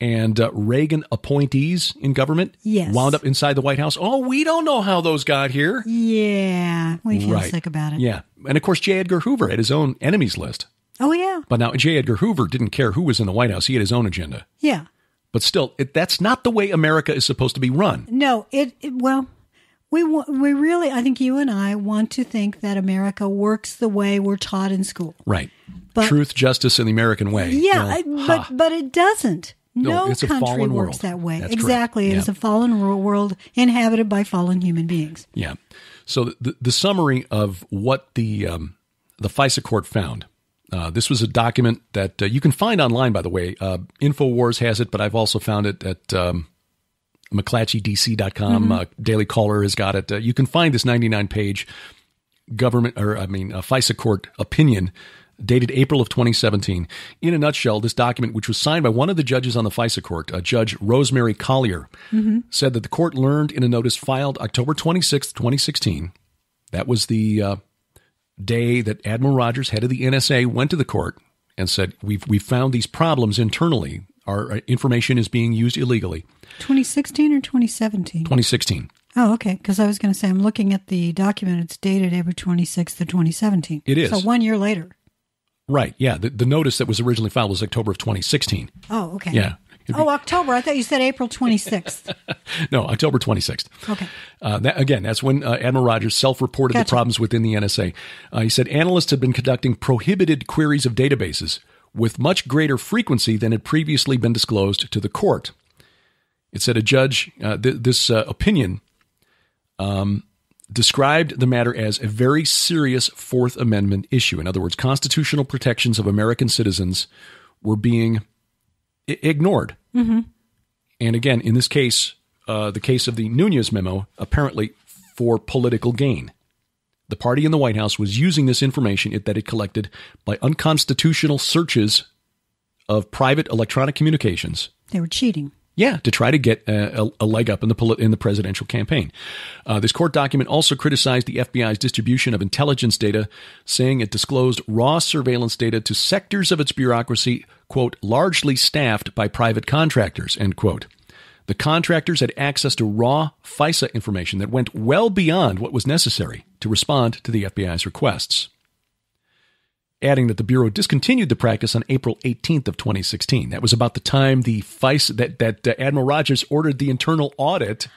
And Reagan appointees in government wound up inside the White House. Oh, we don't know how those got here. Yeah, we feel sick about it. Yeah. And, of course, J. Edgar Hoover had his own enemies list. Oh, yeah. But now J. Edgar Hoover didn't care who was in the White House. He had his own agenda. Yeah. But still, that's not the way America is supposed to be run. No, we really, I think you and I want to think that America works the way we're taught in school. Right. But, truth, justice, and the American way. Yeah, but it doesn't. No it's country a fallen works world. that way. That's exactly. correct. It is a fallen world inhabited by fallen human beings. Yeah. So the summary of what the FISA court found. This was a document that you can find online, by the way. InfoWars has it, but I've also found it at McClatchydC.com. Daily Caller has got it. You can find this 99-page FISA court opinion dated April of 2017. In a nutshell, this document, which was signed by one of the judges on the FISA court, Judge Rosemary Collier, said that the court learned in a notice filed October 26, 2016. That was the day that Admiral Rogers, head of the NSA, went to the court and said, we've found these problems internally. Our information is being used illegally. 2016 or 2017? 2016. Oh, okay. Because I was going to say, I'm looking at the document. It's dated April 26th of 2017. It is. So 1 year later. Right. Yeah. The notice that was originally filed was October of 2016. Oh, okay. Yeah. October. I thought you said April 26th. No, October 26th. Okay. That's when Admiral Rogers self-reported the problems within the NSA. He said analysts had been conducting prohibited queries of databases with much greater frequency than had previously been disclosed to the court. It said a judge, this opinion described the matter as a very serious Fourth Amendment issue. In other words, constitutional protections of American citizens were being ignored. Mm-hmm. And again, in this case, the case of the Nunez memo, apparently for political gain. The party in the White House was using this information that it collected by unconstitutional searches of private electronic communications. They were cheating. Yeah, to try to get a leg up in the presidential campaign. This court document also criticized the FBI's distribution of intelligence data, saying it disclosed raw surveillance data to sectors of its bureaucracy, quote, largely staffed by private contractors, end quote. The contractors had access to raw FISA information that went well beyond what was necessary to respond to the FBI's requests. Adding that the Bureau discontinued the practice on April 18th of 2016. That was about the time the FISA, that Admiral Rogers ordered the internal audit.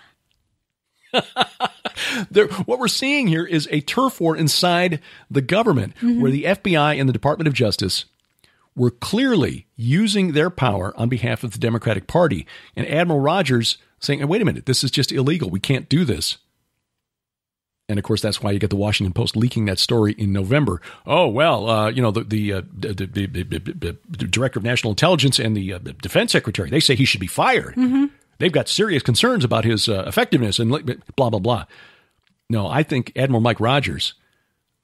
What we're seeing here is a turf war inside the government, where the FBI and the Department of Justice were clearly using their power on behalf of the Democratic Party. And Admiral Rogers saying, wait a minute, this is just illegal. We can't do this. And, of course, that's why you get the Washington Post leaking that story in November. Oh, well, the Director of National Intelligence and the Defense Secretary, they say he should be fired. Mm-hmm. They've got serious concerns about his effectiveness and blah, blah, blah. No, I think Admiral Mike Rogers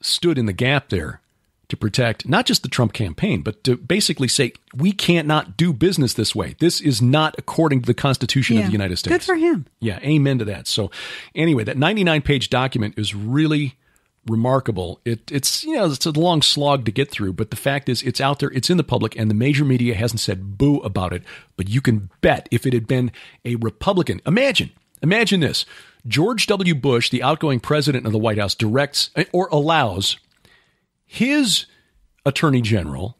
stood in the gap there to protect not just the Trump campaign, but to basically say, we can't not do business this way. This is not according to the Constitution of the United States. Good for him. Yeah, amen to that. So anyway, that 99-page document is really remarkable. It's a long slog to get through, but the fact is it's out there, it's in the public, and the major media hasn't said boo about it. But you can bet if it had been a Republican, imagine this, George W. Bush, the outgoing president of the White House, directs or allows his attorney general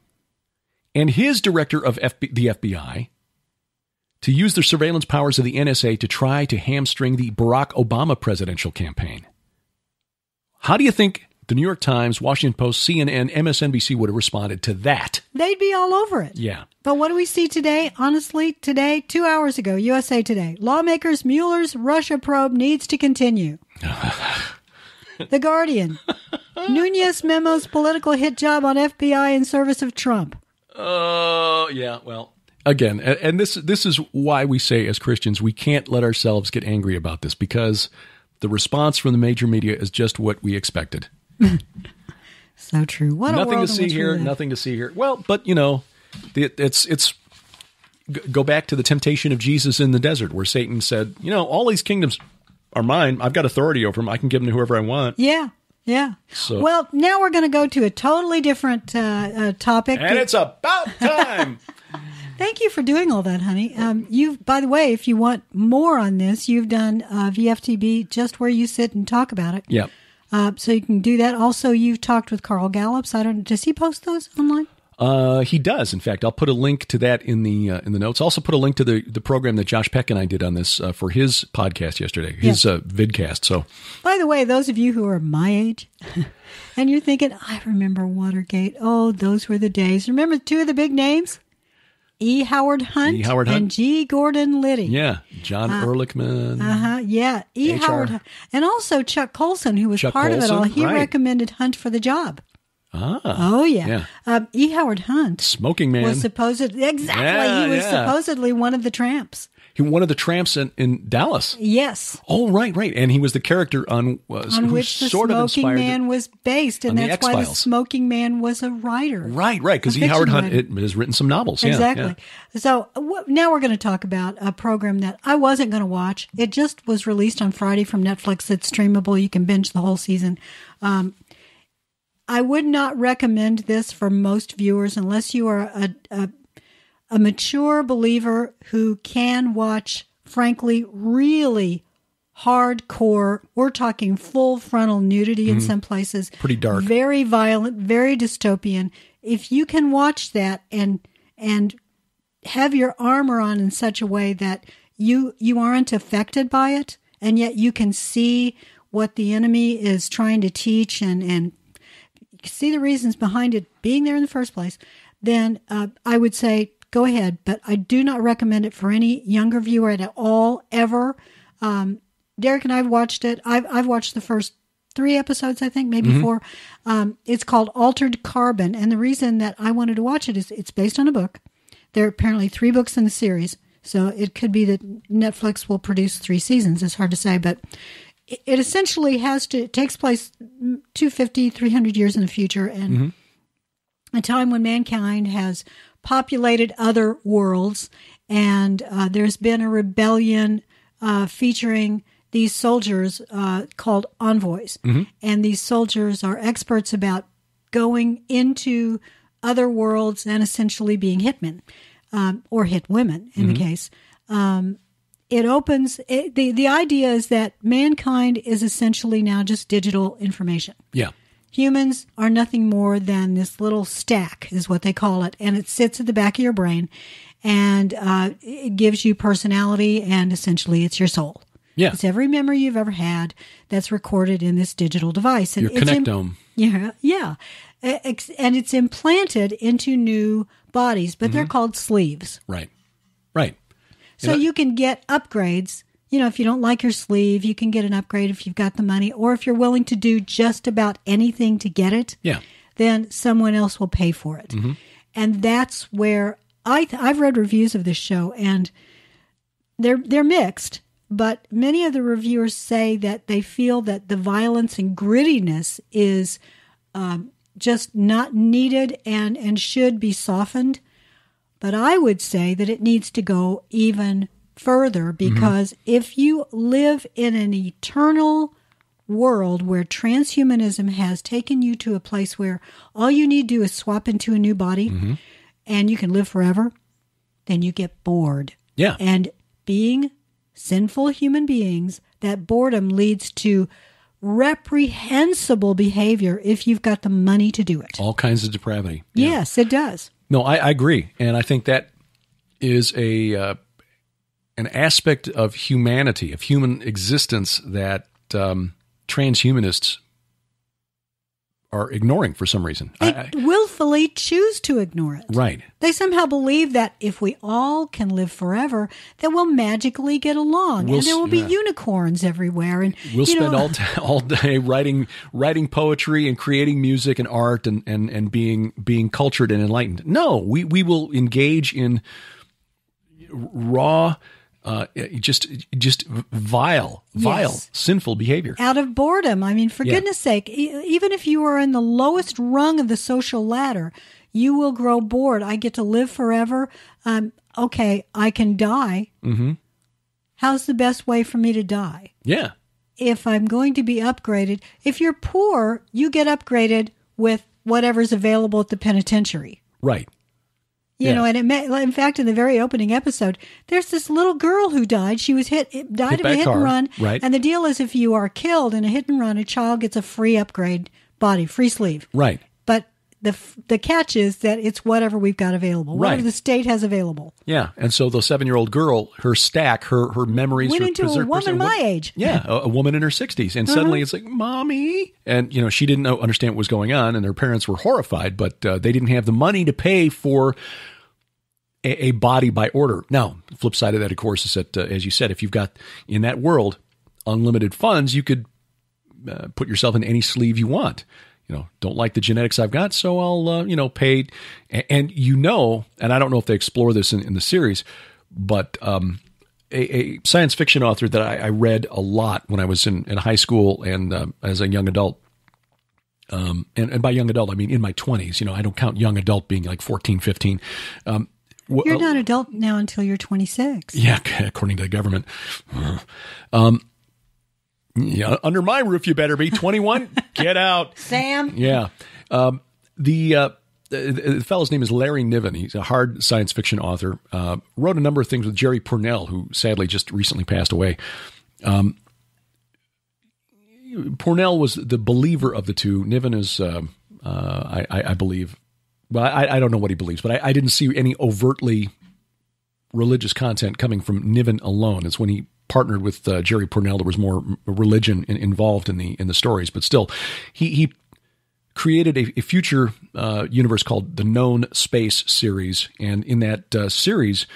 and his director of the FBI to use their surveillance powers of the NSA to try to hamstring the Barack Obama presidential campaign. How do you think the New York Times, Washington Post, CNN, MSNBC would have responded to that? They'd be all over it. Yeah. But what do we see today? Honestly, today, 2 hours ago, USA Today, lawmakers, Mueller's Russia probe needs to continue. The Guardian, Nunez memos political hit job on FBI in service of Trump. Oh, yeah, well, again, and this is why we say as Christians, we can't let ourselves get angry about this, because the response from the major media is just what we expected. So true. What nothing a world to see here, nothing to see here. Well, but it's go back to the temptation of Jesus in the desert, where Satan said, all these kingdoms are mine. I've got authority over them. I can give them to whoever I want. Yeah. Yeah. So, well, now we're going to go to a totally different topic. And it's about time. Thank you for doing all that, honey. By the way, if you want more on this, you've done VFTB just where you sit and talk about it. Yep. So you can do that. Also, you've talked with Carl Gallups. Does he post those online? He does. In fact, I'll put a link to that in the notes. Also put a link to the program that Josh Peck and I did on this for his podcast yesterday, his vidcast. So, by the way, those of you who are my age and you're thinking, I remember Watergate. Oh, those were the days. Remember two of the big names? E. Howard Hunt and G. Gordon Liddy. Yeah. John Ehrlichman. Yeah. E. Howard Hunt. And also Chuck Colson, who was part of it all. He recommended Hunt for the job. Oh, yeah. E. Howard Hunt. Smoking man. Was supposedly supposedly one of the tramps. One of the tramps in Dallas. Yes. Oh, right. And he was the character on which the Smoking Man was based, and that's why the Smoking Man was a writer. Right, because E. Howard Hunt has written some novels. Exactly. Yeah. So now we're going to talk about a program that I wasn't going to watch. It just was released on Friday from Netflix. It's streamable. You can binge the whole season. I would not recommend this for most viewers unless you are a mature believer who can watch, frankly, really hardcore. We're talking full frontal nudity in some places. Pretty dark. Very violent, very dystopian. If you can watch that and have your armor on in such a way that you aren't affected by it, and yet you can see what the enemy is trying to teach and see the reasons behind it being there in the first place, then I would say go ahead. But I do not recommend it for any younger viewer at all, ever. Derek and I have watched it. I've watched the first 3 episodes, I think, maybe 4. It's called Altered Carbon. And the reason that I wanted to watch it is it's based on a book. There are apparently 3 books in the series. So it could be that Netflix will produce 3 seasons. It's hard to say, but it essentially takes place 250, 300 years in the future, and a time when mankind has populated other worlds, and there's been a rebellion featuring these soldiers called envoys. And these soldiers are experts about going into other worlds and essentially being hitmen, or hit women in the case. It opens, the idea is that mankind is essentially now just digital information. Yeah. Humans are nothing more than this little stack, is what they call it. And it sits at the back of your brain, and it gives you personality, and essentially it's your soul. Yeah. It's every memory you've ever had that's recorded in this digital device. And your connectome. Yeah. And it's implanted into new bodies, but they're called sleeves. Right. So you can get upgrades. If you don't like your sleeve, you can get an upgrade if you've got the money, or if you're willing to do just about anything to get it, then someone else will pay for it. And that's where I've read reviews of this show, and they're mixed, but many of the reviewers say that they feel that the violence and grittiness is just not needed and should be softened. But I would say that it needs to go even further, because if you live in an eternal world where transhumanism has taken you to a place where all you need to do is swap into a new body and you can live forever, then you get bored. Yeah. And being sinful human beings, that boredom leads to reprehensible behavior if you've got the money to do it. All kinds of depravity. Yes, it does. No, I agree. And I think that is an aspect of humanity, of human existence, that transhumanists are ignoring for some reason. They willfully choose to ignore it. Right. They somehow believe that if we all can live forever, then we'll magically get along, and there will be unicorns everywhere. And we'll spend all day writing poetry and creating music and art and being cultured and enlightened. No, we will engage in raw, just vile, sinful behavior. Out of boredom. I mean, for goodness sake, even if you are in the lowest rung of the social ladder, you will grow bored. I get to live forever. Okay, I can die. How's the best way for me to die? Yeah. If I'm going to be upgraded, if you're poor, you get upgraded with whatever's available at the penitentiary. Right. You know, and in fact, in the very opening episode, there's this little girl who died. She was died of a hit and run. Right. And the deal is, if you are killed in a hit and run, a child gets a free upgrade body, free sleeve. Right. But the catch is that it's whatever we've got available, whatever the state has available. Yeah, and so the 7-year-old girl, her stack, her memories went into a woman my age. Yeah, a woman in her 60s, and suddenly it's like, Mommy, and she didn't understand what was going on, and her parents were horrified, but they didn't have the money to pay for a body by order. Now, the flip side of that, of course, is that as you said, if you've got in that world unlimited funds, you could put yourself in any sleeve you want. Don't like the genetics I've got, so I'll, pay. And and I don't know if they explore this in the series, but a science fiction author that I read a lot when I was in high school and as a young adult, and by young adult, I mean in my 20s. I don't count young adult being like 14, 15. You're not adult now until you're 26. Yeah, according to the government. Yeah, under my roof, you better be 21. Get out, Sam. Yeah, the fellow's name is Larry Niven. He's a hard science fiction author. Wrote a number of things with Jerry Pournelle, who sadly just recently passed away. Pournelle was the believer of the two. Niven is, I believe. Well, I don't know what he believes, but I didn't see any overtly religious content coming from Niven alone. It's when he partnered with Jerry Pournelle, there was more religion involved in the stories, but still, he created a future universe called the Known Space series, and in that series,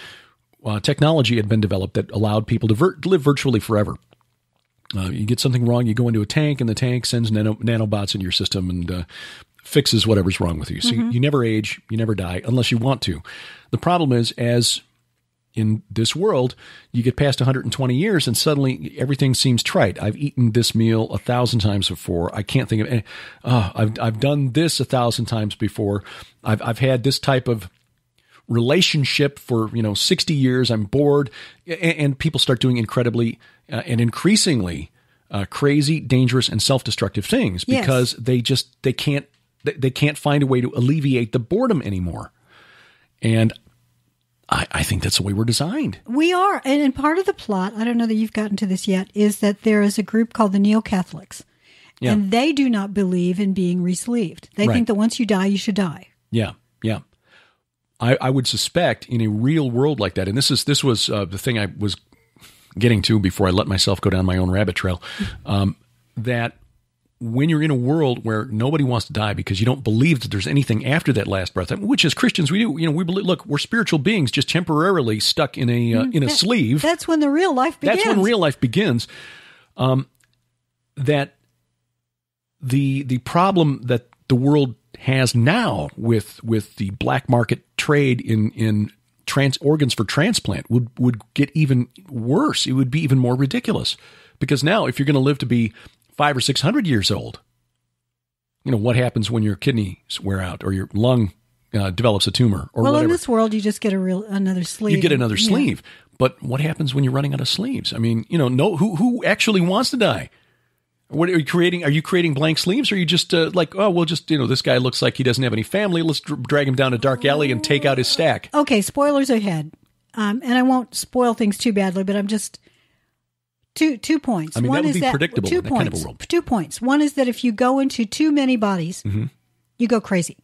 technology had been developed that allowed people to live virtually forever. You get something wrong, you go into a tank, and the tank sends nanobots into your system and fixes whatever's wrong with you. So you never age, you never die, unless you want to. The problem is, as in this world, you get past 120 years and suddenly everything seems trite. I've eaten this meal 1,000 times before. I can't think of any. I've done this 1,000 times before. I've had this type of relationship for 60 years. I'm bored, and people start doing incredibly and increasingly crazy, dangerous, and self-destructive things because they can't find a way to alleviate the boredom anymore. And I think that's the way we're designed. We are. And part of the plot, I don't know that you've gotten to this yet, is that there is a group called the Neo-Catholics. Yeah. And they do not believe in being re-sleeved. They think that once you die, you should die. Yeah, yeah. I would suspect in a real world like that, and this was the thing I was getting to before I let myself go down my own rabbit trail, that when you're in a world where nobody wants to die because you don't believe that there's anything after that last breath, which as Christians we do, we believe, look, we're spiritual beings just temporarily stuck in a sleeve. That's when the real life begins. That's when real life begins. That the problem that the world has now with the black market trade in organs for transplant would get even worse. It would be even more ridiculous because now if you're going to live to be 500 or 600 years old, what happens when your kidneys wear out or your lung develops a tumor or whatever? In this world, you just get another sleeve. You get another sleeve. But what happens when you're running out of sleeves? I mean, who actually wants to die? What are you creating? Are you creating blank sleeves? Or are you just this guy looks like he doesn't have any family. Let's drag him down a dark alley and take out his stack. Okay, spoilers ahead. And I won't spoil things too badly, but I'm just... Two points. I mean, One that would is be predictable in that kind of a world. 2 points. One is that if you go into too many bodies, you go crazy.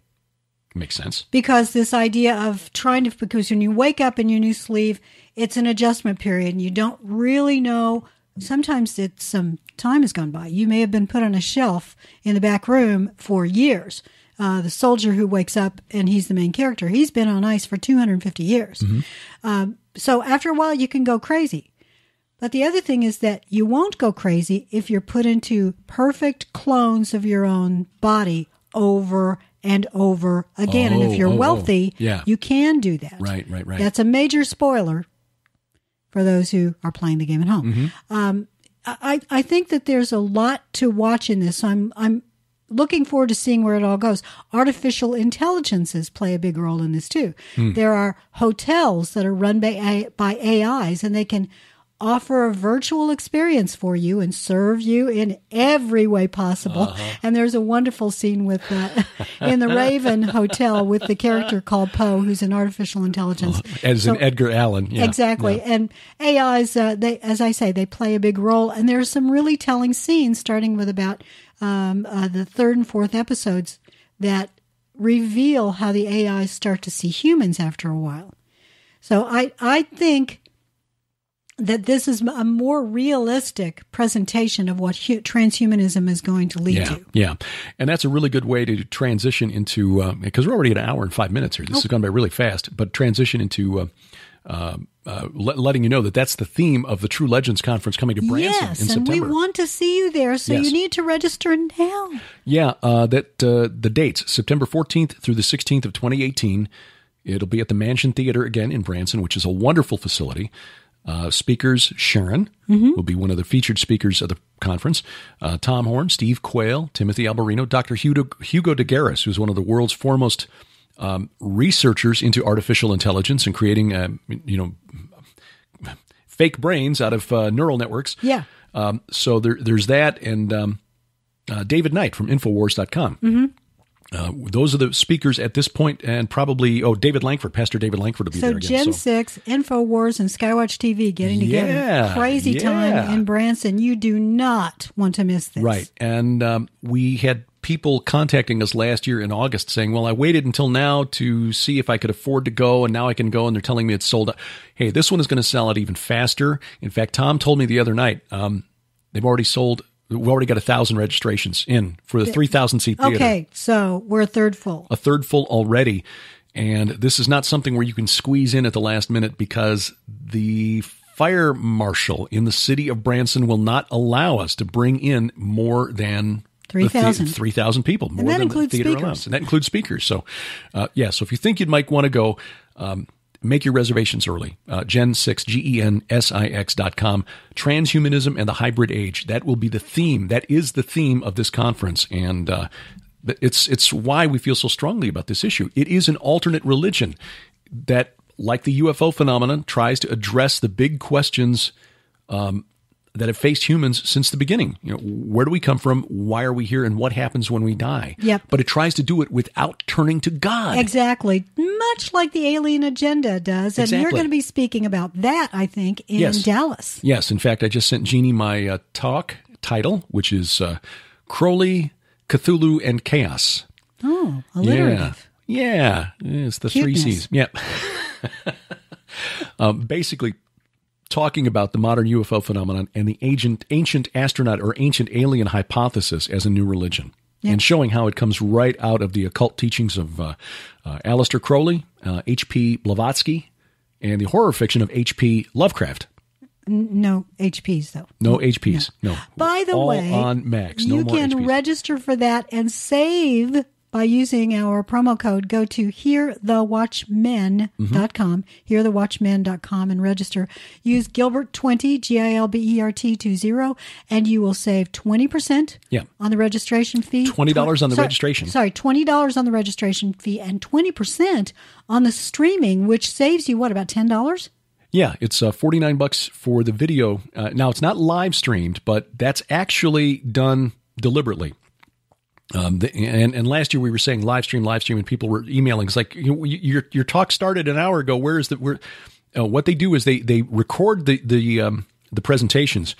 Makes sense. Because this idea of because when you wake up in your new sleeve, it's an adjustment period and you don't really know. Sometimes some time has gone by. You may have been put on a shelf in the back room for years. The soldier who wakes up and he's the main character, he's been on ice for 250 years. So after a while, you can go crazy. But the other thing is that you won't go crazy if you're put into perfect clones of your own body over and over again. And if you're wealthy, you can do that. Right. That's a major spoiler for those who are playing the game at home. I think that there's a lot to watch in this. I'm looking forward to seeing where it all goes. Artificial intelligences play a big role in this too. There are hotels that are run by AIs, and they can offer a virtual experience for you and serve you in every way possible. And there's a wonderful scene with in the Raven Hotel with the character called Poe, who's an artificial intelligence. As in Edgar Allan. Yeah. Exactly. Yeah. And AIs, they, as I say, they play a big role. And there's some really telling scenes, starting with about the third and fourth episodes, that reveal how the AIs start to see humans after a while. So I think that this is a more realistic presentation of what transhumanism is going to lead to. Yeah, and that's a really good way to transition into, because we're already at an hour and 5 minutes here. This is going to be really fast, but transition into letting you know that that's the theme of the True Legends Conference coming to Branson in September. Yes, and we want to see you there, so you need to register now. Yeah, the dates, September 14th through the 16th of 2018. It'll be at the Mansion Theater again in Branson, which is a wonderful facility. Speakers, Sharon will be one of the featured speakers of the conference. Tom Horn, Steve Quayle, Timothy Alberino, Dr. Hugo DeGaris, who's one of the world's foremost researchers into artificial intelligence and creating, fake brains out of neural networks. Yeah. So there's that, and David Knight from Infowars.com. Those are the speakers at this point, and probably, David Langford, Pastor David Langford will be there again. Gen 6, Infowars, and Skywatch TV getting together. Crazy time in Branson. You do not want to miss this. Right. And we had people contacting us last year in August saying, well, I waited until now to see if I could afford to go, and now I can go, and they're telling me it's sold out. Hey, this one is going to sell out even faster. In fact, Tom told me the other night, they've already sold... We've already got 1,000 registrations in for the 3,000-seat theater. Okay, so we're a third full. A third full already. And this is not something where you can squeeze in at the last minute, because the fire marshal in the city of Branson will not allow us to bring in more than 3,000 people. More and that than includes the theater speakers. allows. And that includes speakers. So, so if you think you might want to go, make your reservations early. Gen6, GENSIX.com. Transhumanism and the Hybrid Age. That will be the theme. That is the theme of this conference. And it's why we feel so strongly about this issue. It is an alternate religion that, like the UFO phenomenon, tries to address the big questions that have faced humans since the beginning. Where do we come from? Why are we here? And what happens when we die? Yep. But it tries to do it without turning to God. Exactly. Much like the Alien Agenda does. And you're going to be speaking about that, I think, in Dallas. Yes. In fact, I just sent Jeannie my talk title, which is Crowley, Cthulhu, and Chaos. Oh, alliterative. Yeah. It's the Cuteness. 3 C's. Yep. Basically, talking about the modern UFO phenomenon and the ancient astronaut or ancient alien hypothesis as a new religion, and showing how it comes right out of the occult teachings of Aleister Crowley, H.P. Blavatsky, and the horror fiction of H.P. Lovecraft. No HPs, though. No HPs. No. By the way, on Macs. No you more can HPs. register for that and save by using our promo code. Go to hearthewatchmen.com, hearthewatchmen.com, and register. Use Gilbert20, GILBERT20, and you will save 20% on the registration fee. $20 on the registration. Sorry, $20 on the registration fee and 20% on the streaming, which saves you, about $10? Yeah, it's $49 for the video. Now, it's not live streamed, but that's actually done deliberately. And last year we were saying live stream, and people were emailing. It's like, your talk started an hour ago. What they do is they record the presentations,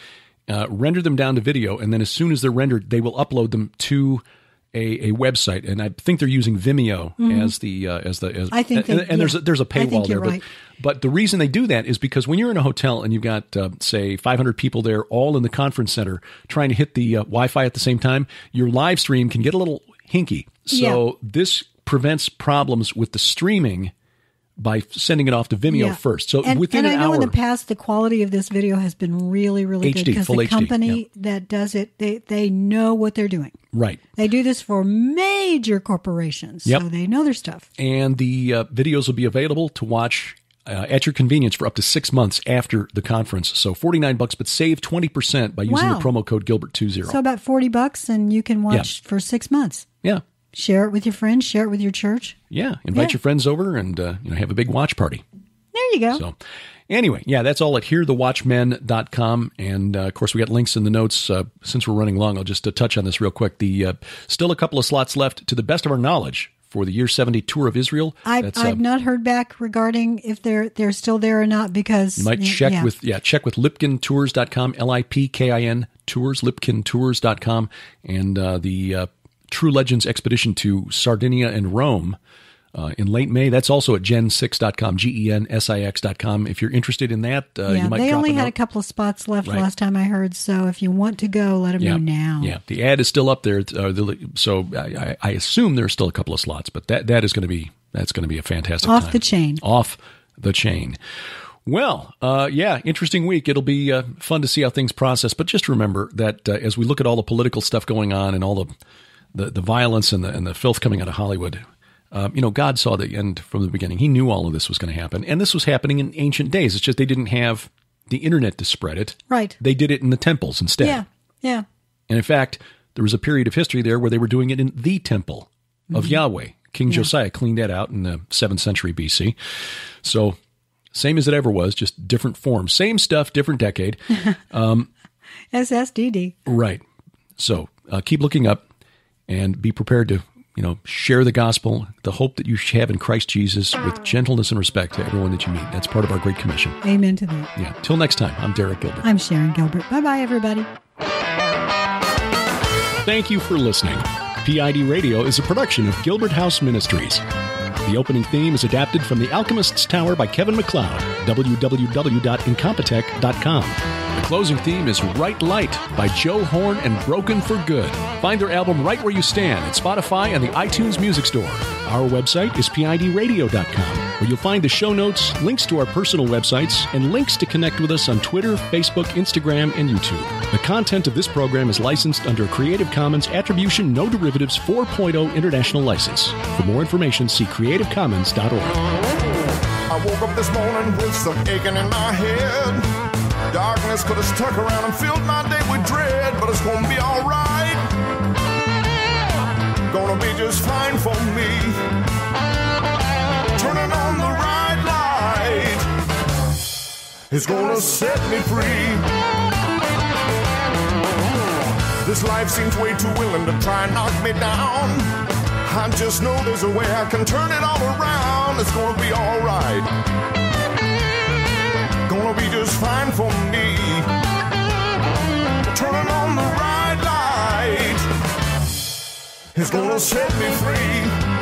render them down to video, and then as soon as they're rendered, they will upload them to a website. And I think they're using Vimeo as I think there's a paywall there. Right. But the reason they do that is because when you're in a hotel and you've got, say, 500 people there all in the conference center trying to hit the Wi-Fi at the same time, your live stream can get a little hinky. So this prevents problems with the streaming by sending it off to Vimeo first. So within an hour. And I know in the past the quality of this video has been really, really good because the company that does it, they know what they're doing. Right. They do this for major corporations, so they know their stuff. And the videos will be available to watch at your convenience for up to 6 months after the conference. So $49, but save 20% by using the promo code Gilbert20. So about $40, and you can watch for 6 months. Yeah. Share it with your friends. Share it with your church. Yeah. Invite your friends over and have a big watch party. There you go. So, Anyway, yeah, that's all at hearthewatchmen.com. And, of course, we got links in the notes. Since we're running long, I'll just touch on this real quick. Still a couple of slots left, to the best of our knowledge, for the Year 70 Tour of Israel. I've not heard back regarding if they're still there or not, because you might check with lipkintours.com, LIPKIN tours, lipkintours.com, and the True Legends expedition to Sardinia and Rome in late May. That's also at gen6.com, GENSIX.com. If you're interested in that, you might. They only had a couple of spots left last time I heard, so if you want to go, let them know now. Yeah, the ad is still up there, so I assume there's still a couple of slots, but that is going to be a fantastic time. Off the chain. Well, interesting week. It'll be fun to see how things process, but just remember that as we look at all the political stuff going on and all the violence and the filth coming out of Hollywood, God saw the end from the beginning. He knew all of this was going to happen. And this was happening in ancient days. It's just they didn't have the internet to spread it. Right. They did it in the temples instead. Yeah. And in fact, there was a period of history there where they were doing it in the temple of Yahweh. King Josiah cleaned that out in the 7th century BC. So same as it ever was, just different forms. Same stuff, different decade. SSDD. Right. So keep looking up and be prepared to share the gospel, the hope that you have in Christ Jesus, with gentleness and respect to everyone that you meet. That's part of our Great Commission. Amen to that. Yeah. Till next time, I'm Derek Gilbert. I'm Sharon Gilbert. Bye-bye, everybody. Thank you for listening. P.I.D. Radio is a production of Gilbert House Ministries. The opening theme is adapted from The Alchemist's Tower by Kevin MacLeod, www.incompetech.com. The closing theme is Right Light by Joe Horn and Broken for Good. Find their album Right Where You Stand at Spotify and the iTunes Music Store. Our website is PIDradio.com, where you'll find the show notes, links to our personal websites, and links to connect with us on Twitter, Facebook, Instagram, and YouTube. The content of this program is licensed under a Creative Commons Attribution No Derivatives 4.0 International License. For more information, see creativecommons.org. I woke up this morning with some aching in my head. Darkness could have stuck around and filled my day with dread, but it's gonna be alright. Gonna be just fine for me. Turning on the right light, it's gonna set me free. This life seems way too willing to try and knock me down. I just know there's a way I can turn it all around. It's gonna be alright. Gonna be just fine for me. Turning on the right light, it's gonna set me free.